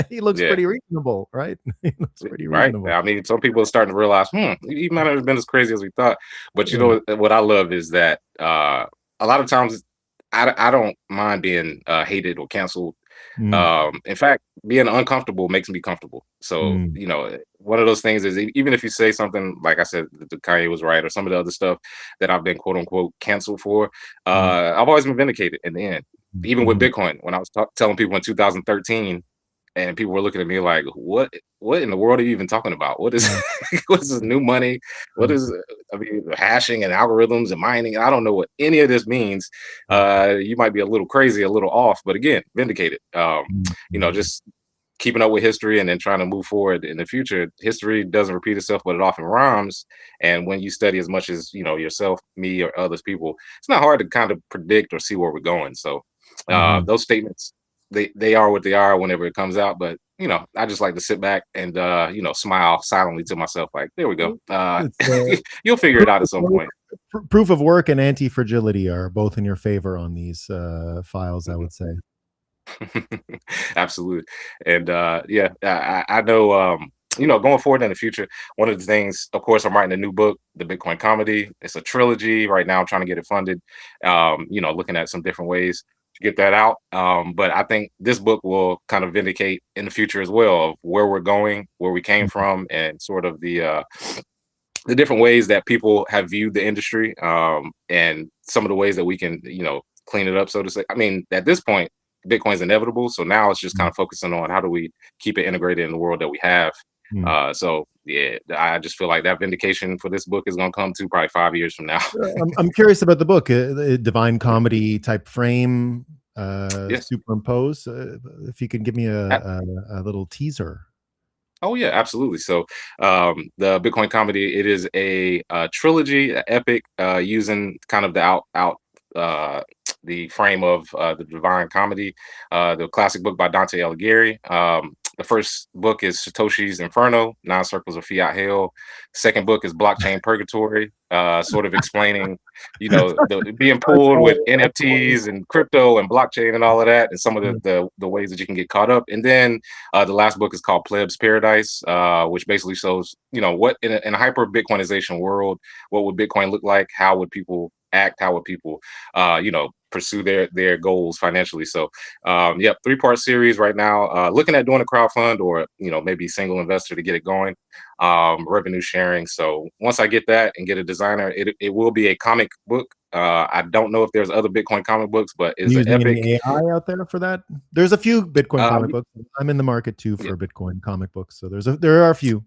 He looks pretty reasonable, right? He looks pretty reasonable. I mean, some people are starting to realize, he might not have been as crazy as we thought. But you know what I love is that a lot of times I don't mind being hated or canceled. In fact, being uncomfortable makes me comfortable. So, you know, one of those things is even if you say something, like I said, the Kanye was right, or some of the other stuff that I've been quote unquote canceled for, I've always been vindicated in the end. Even with Bitcoin, when I was telling people in 2013, and people were looking at me like, what in the world are you even talking about? What is what is this new money? What is, I mean, hashing and algorithms and mining? I don't know what any of this means. You might be a little crazy, a little off, but again, vindicated. You know, just keeping up with history and then trying to move forward in the future. History doesn't repeat itself, but it often rhymes. And when you study as much as, you know, yourself, me, or others people, it's not hard to kind of predict or see where we're going. So those statements, they are what they are whenever it comes out. But, you know, I just like to sit back and, you know, smile silently to myself like, there we go. You'll figure it out at some point. Proof of work and anti-fragility are both in your favor on these files, I would say. Absolutely. And I know, you know, going forward in the future, one of the things, of course, I'm writing a new book, The Bitcoin Comedy. It's a trilogy right now. I'm trying to get it funded, you know, looking at some different ways to get that out. But I think this book will kind of vindicate in the future as well of where we're going, where we came from, and sort of the different ways that people have viewed the industry, and some of the ways that we can, you know, clean it up, so to say. I mean, at this point, Bitcoin's inevitable. So now it's just kind of focusing on how do we keep it integrated in the world that we have. So yeah, I just feel like that vindication for this book is going to come to probably 5 years from now. I'm curious about the book, Divine Comedy type frame, superimpose. If you could give me a little teaser. Oh yeah, absolutely. So the Bitcoin comedy, it is a trilogy, a epic, using kind of uh, the frame of the Divine Comedy, the classic book by Dante Alighieri. The first book is Satoshi's Inferno, Nine Circles of Fiat Hell. Second book is Blockchain Purgatory, sort of explaining, the being pulled with NFTs and crypto and blockchain and all of that, and some of the ways that you can get caught up. And then the last book is called Pleb's Paradise, which basically shows, what in a hyper Bitcoinization world, what would Bitcoin look like? How would people act? How would people, pursue their goals financially? So, yep, 3-part series right now. Looking at doing a crowdfund or maybe single investor to get it going. Revenue sharing. So once I get that and get a designer, it will be a comic book. I don't know if there's other Bitcoin comic books, but it's an Using epic. any AI out there for that? There's a few Bitcoin comic Um, books. I'm in the market too yeah. for Bitcoin comic books, so there are a few.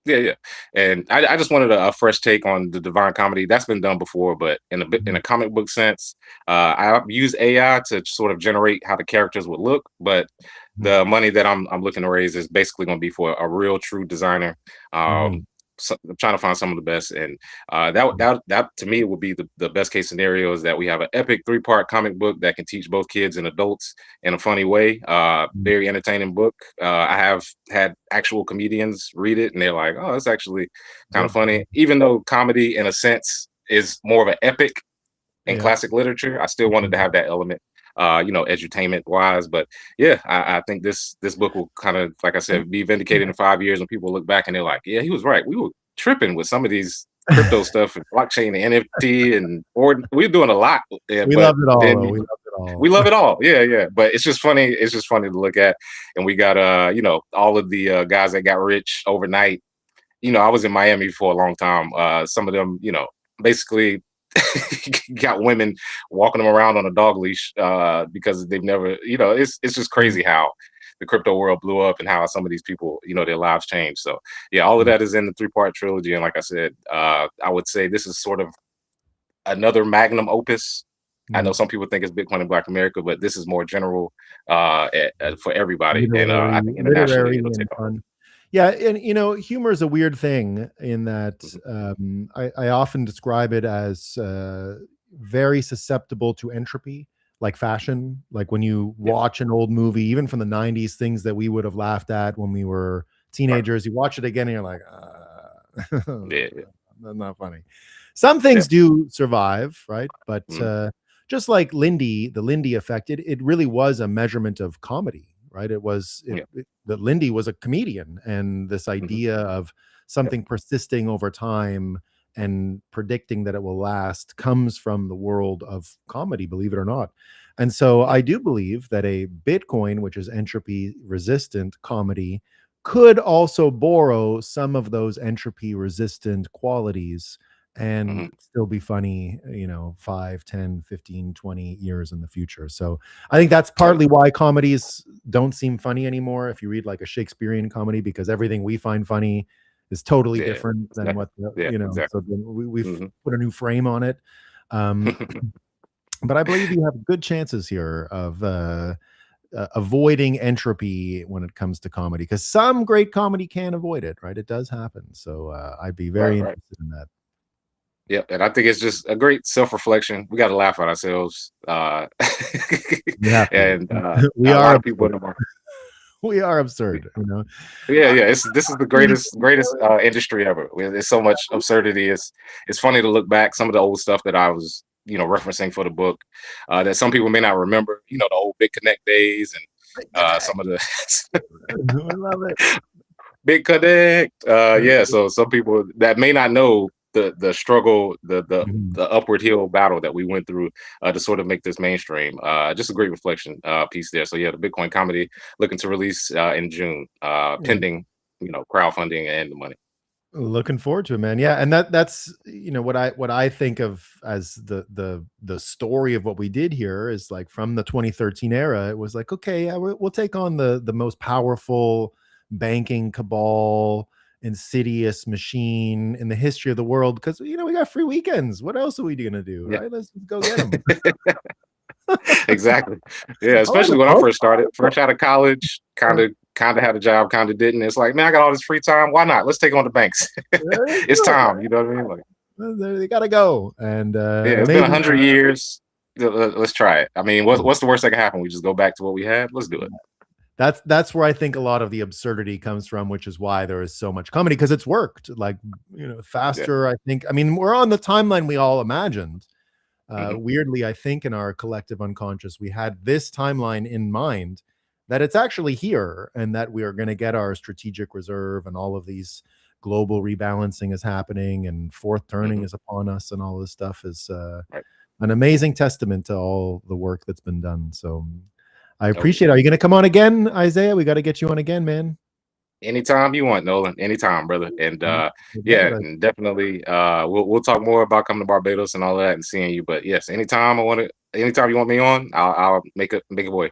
Yeah. And I just wanted a fresh take on the Divine Comedy. That's been done before, but in a comic book sense, I use AI to sort of generate how the characters would look. But the money that I'm looking to raise is basically going to be for a real, true designer. So I'm trying to find some of the best, and that to me would be the best case scenario, is that we have an epic 3-part comic book that can teach both kids and adults in a funny way. Very entertaining book. I have had actual comedians read it, and they're like, "Oh, it's actually kind of funny." Even though comedy, in a sense, is more of an epic in classic literature, I still wanted to have that element, edutainment wise. But yeah, I think this book will kind of, like I said, be vindicated in 5 years when people look back and they're like, yeah, he was right. We were tripping with some of these crypto stuff and blockchain and NFT, or we're doing a lot. Yeah, We but love it all, then though. We love it all. we love it all. Yeah. But it's just funny. It's just funny to look at. And we got all of the guys that got rich overnight. I was in Miami for a long time. Some of them, basically got women walking them around on a dog leash because they've never, it's just crazy how the crypto world blew up and how some of these people, their lives changed. So yeah, all of that is in the 3-part trilogy. And like I said, I would say this is sort of another magnum opus. I know some people think it's Bitcoin in Black America, but this is more general for everybody. And I think internationally it'll take off. Fun. Yeah, and humor is a weird thing in that I often describe it as very susceptible to entropy, like fashion. Like when you watch an old movie, even from the 90s, things that we would have laughed at when we were teenagers, you watch it again and you're like, that's not funny. Some things do survive, right? But just like the Lindy effect, it really was a measurement of comedy. Right. That Lindy was a comedian, and this idea of something persisting over time and predicting that it will last comes from the world of comedy, believe it or not. And so I do believe that a Bitcoin, which is entropy resistant comedy, could also borrow some of those entropy resistant qualities and still be funny, 5, 10, 15, 20 years in the future. So I think that's partly why comedies don't seem funny anymore if you read like a Shakespearean comedy, because everything we find funny is totally different than what so we've put a new frame on it. But I believe you have good chances here of avoiding entropy when it comes to comedy, because some great comedy can avoid it, right? It does happen. So I'd be very interested in that. Yeah, and I think it's just a great self-reflection. We got to laugh at ourselves, and we a are lot of people in the market. We are absurd, Yeah. This is the greatest industry ever. There's so much absurdity. It's funny to look back some of the old stuff that I was referencing for the book that some people may not remember. The old Big Connect days and some of the I love it. Big Connect. So some people that may not know the struggle, the upward hill battle that we went through to sort of make this mainstream. Just a great reflection piece there. So yeah, the Bitcoin comedy looking to release in June, pending crowdfunding and the money. Looking forward to it, man. Yeah, and that's what I think of as the story of what we did here is like from the 2013 era. It was like, okay, we'll take on the most powerful banking cabal, insidious machine in the history of the world, because we got free weekends. What else are we gonna do? Right? Let's go get them. Exactly. Yeah, especially when I first started, fresh out of college, kind of kind of had a job, kind of didn't. It's like, man, I got all this free time. Why not? Let's take on the banks. It's time. You know what I mean? Like, they gotta go. And yeah, it's been maybe 100 years. Let's try it. I mean, what's the worst that can happen? We just go back to what we had. Let's do it. that's where I think a lot of the absurdity comes from, which is why there is so much comedy, because it's worked like, faster. I think, I mean, we're on the timeline we all imagined. Weirdly, I think in our collective unconscious, we had this timeline in mind, that it's actually here, and that we are going to get our strategic reserve, and all of these global rebalancing is happening, and fourth turning is upon us, and all this stuff is an amazing testament to all the work that's been done. So I appreciate it. Are you going to come on again, Isaiah? We got to get you on again, man. Anytime you want, Nolan. Anytime, brother. And and definitely we'll talk more about coming to Barbados and all that and seeing you. But yes, anytime you want me on, I'll make a boy.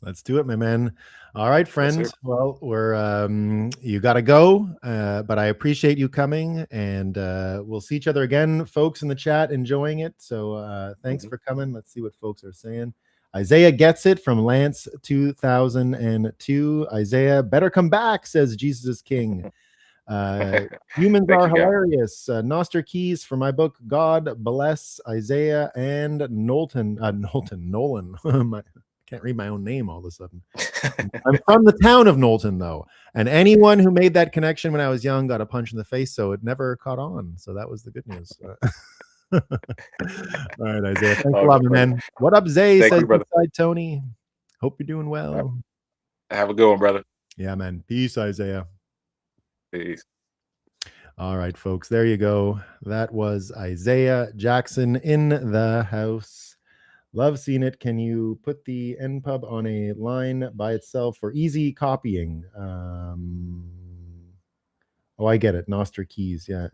Let's do it, my man. All right, friend. Yes, well, we're you gotta go, but I appreciate you coming, and we'll see each other again, folks in the chat enjoying it. So thanks for coming. Let's see what folks are saying. Isaiah gets it from Lance 2002. Isaiah, better come back, says Jesus is King. Humans are hilarious. Noster Keys for my book, God Bless Isaiah and Nolan. I can't read my own name all of a sudden. I'm from the town of Knowlton, though. And anyone who made that connection when I was young got a punch in the face, so it never caught on. So that was the good news. All right, Isaiah. Thanks a lot, man. What up, Zay? Says inside Tony. Hope you're doing well. Have a good one, brother. Yeah, man. Peace, Isaiah. Peace. All right, folks. There you go. That was Isaiah Jackson in the house. Love seeing it. Can you put the NPub on a line by itself for easy copying? Oh, I get it. Noster Keys. Yeah.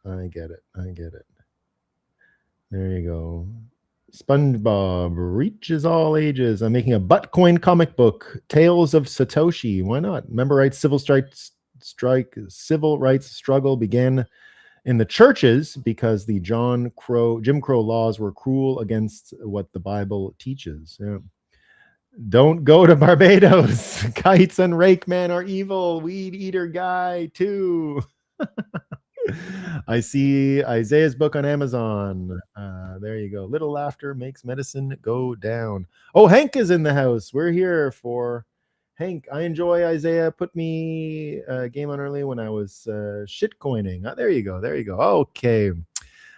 I get it. There you go. SpongeBob reaches all ages. I'm making a Buttcoin comic book, Tales of Satoshi. Why not? Remember, right? Civil rights struggle began in the churches because the Jim Crow laws were cruel against what the Bible teaches. Yeah. Don't go to Barbados. Kites and rake man are evil. Weed eater guy too. I see Isaiah's book on Amazon. There you go. Little laughter makes medicine go down. Oh, Hank is in the house. We're here for Hank. I enjoy Isaiah. Put me game on early when I was shitcoining. There you go. Okay.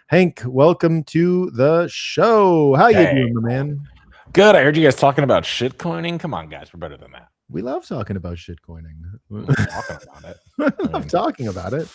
Hank, welcome to the show. How you doing, my man? Good. I heard you guys talking about shitcoining. Come on, guys. We're better than that. We love talking about shitcoining. Talking about it. I love talking about it.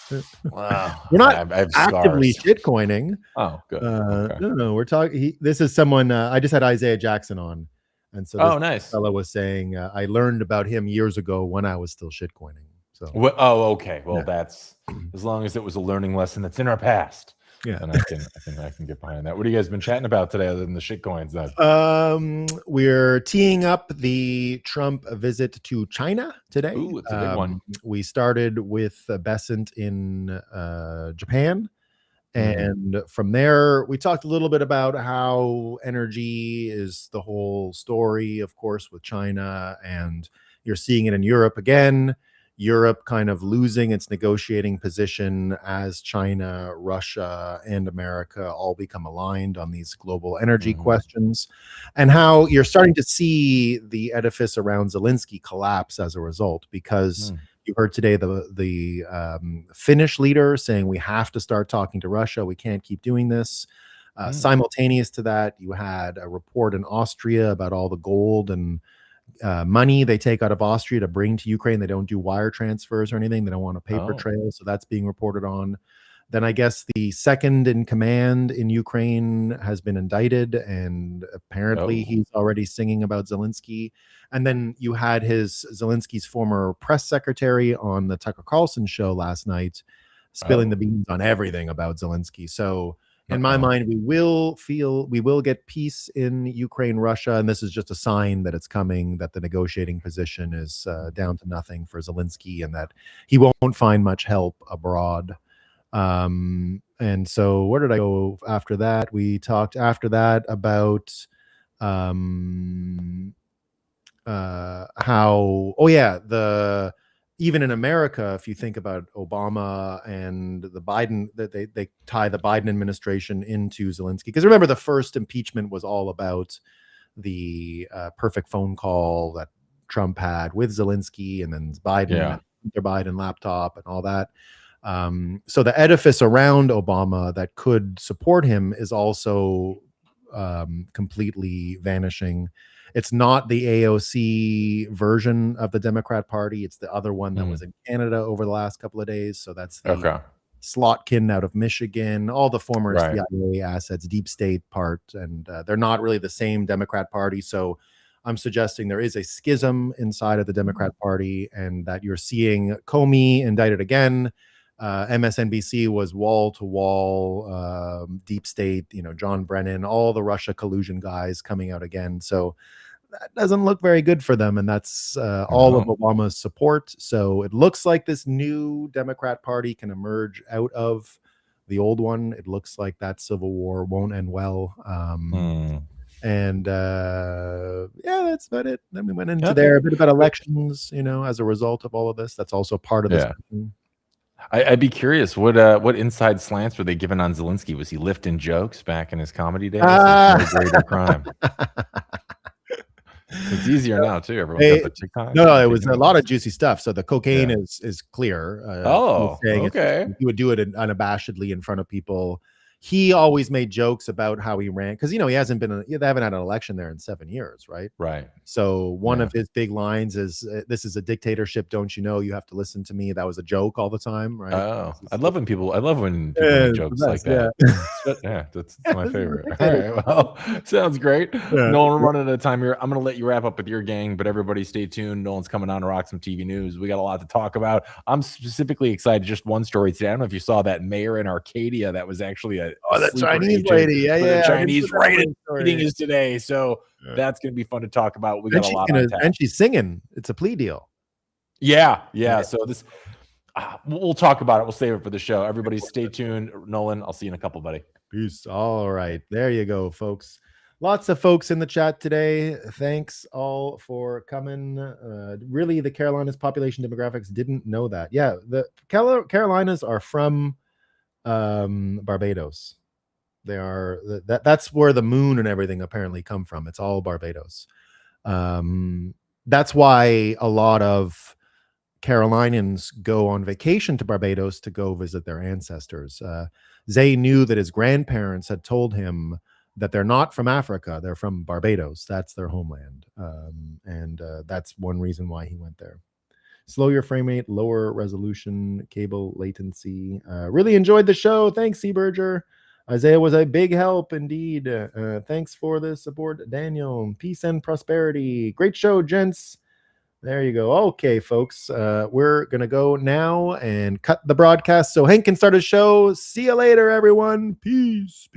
Wow. We're not actively shitcoining. Oh, good. Okay. No. We're talking. This is someone. I just had Isaiah Jackson on, and so this nice. fellow was saying I learned about him years ago when I was still shitcoining. So. Okay. Well, that's as long as it was a learning lesson that's in our past. Yeah, and I think I can get behind that. What have you guys been chatting about today, other than the shit coins? We're teeing up the Trump visit to China today. Ooh, it's a big one. We started with Besant in Japan, and from there we talked a little bit about how energy is the whole story, of course, with China, and you're seeing it in Europe again. Europe kind of losing its negotiating position as China, Russia, and America all become aligned on these global energy questions, and how you're starting to see the edifice around Zelensky collapse as a result, because you heard today the Finnish leader saying we have to start talking to Russia. We can't keep doing this. Simultaneous to that, you had a report in Austria about all the gold and money they take out of Austria to bring to Ukraine. They don't do wire transfers or anything. They don't want a paper trail. So that's being reported on. Then I guess the second in command in Ukraine has been indicted, and apparently he's already singing about Zelensky. And then you had Zelensky's former press secretary on the Tucker Carlson show last night, spilling the beans on everything about Zelensky. So in my mind, we will get peace in Ukraine, Russia, and this is just a sign that it's coming, that the negotiating position is down to nothing for Zelensky, and that he won't find much help abroad. And so where did I go after that? We talked after that about even in America, if you think about Obama and the Biden, that they tie the Biden administration into Zelensky, because remember the first impeachment was all about the perfect phone call that Trump had with Zelensky, and then Biden and their Biden laptop and all that. So the edifice around Obama that could support him is also completely vanishing. It's not the AOC version of the Democrat Party. It's the other one that was in Canada over the last couple of days. So that's the Slotkin out of Michigan, all the former CIA assets, deep state part, and they're not really the same Democrat Party. So I'm suggesting there is a schism inside of the Democrat Party, and that you're seeing Comey indicted again. MSNBC was wall to wall, deep state, John Brennan, all the Russia collusion guys coming out again. So that doesn't look very good for them. And that's all of Obama's support. So it looks like this new Democrat Party can emerge out of the old one. It looks like that civil war won't end well. And that's about it. Then we went into there a bit about elections, as a result of all of this. That's also part of this. I'd be curious, what inside slants were they given on Zelensky? Was he lifting jokes back in his comedy days? No greater crime. It's easier now too. Everyone's got the TikTok. No, it was a lot of juicy stuff. So the cocaine is clear. Okay. He would do it unabashedly in front of people. He always made jokes about how he ran, because they haven't had an election there in 7 years, right? Right. So one of his big lines is, "This is a dictatorship, don't you know? You have to listen to me." That was a joke all the time, right? Oh, I love when people make jokes like that. That's my favorite. All right, well, sounds great. Nolan, we're running out of time here. I'm going to let you wrap up with your gang, but everybody stay tuned. Nolan's coming on to rock some TV news. We got a lot to talk about. I'm specifically excited. Just one story today. I don't know if you saw that mayor in Arcadia that was actually the Chinese lady. The Chinese rating is today. So that's going to be fun to talk about. We got a lot on tap. And she's singing. It's a plea deal. Yeah. So this, we'll talk about it. We'll save it for the show. Everybody stay tuned. Nolan, I'll see you in a couple, buddy. Peace. All right. There you go, folks. Lots of folks in the chat today. Thanks all for coming. Really, the Carolinas population demographics didn't know that. Yeah, the Carolinas are from Barbados. They are that's where the moon and everything apparently come from. It's all Barbados. That's why a lot of Carolinians go on vacation to Barbados to go visit their ancestors. Zay knew that his grandparents had told him that they're not from Africa, they're from Barbados. That's their homeland. And that's one reason why he went there. Slow your frame rate, lower resolution, cable latency. Really enjoyed the show. Thanks, Seaberger. Isaiah was a big help indeed. Thanks for the support, Daniel. Peace and prosperity. Great show, gents. There you go. Okay, folks. We're going to go now and cut the broadcast so Hank can start his show. See you later, everyone. Peace.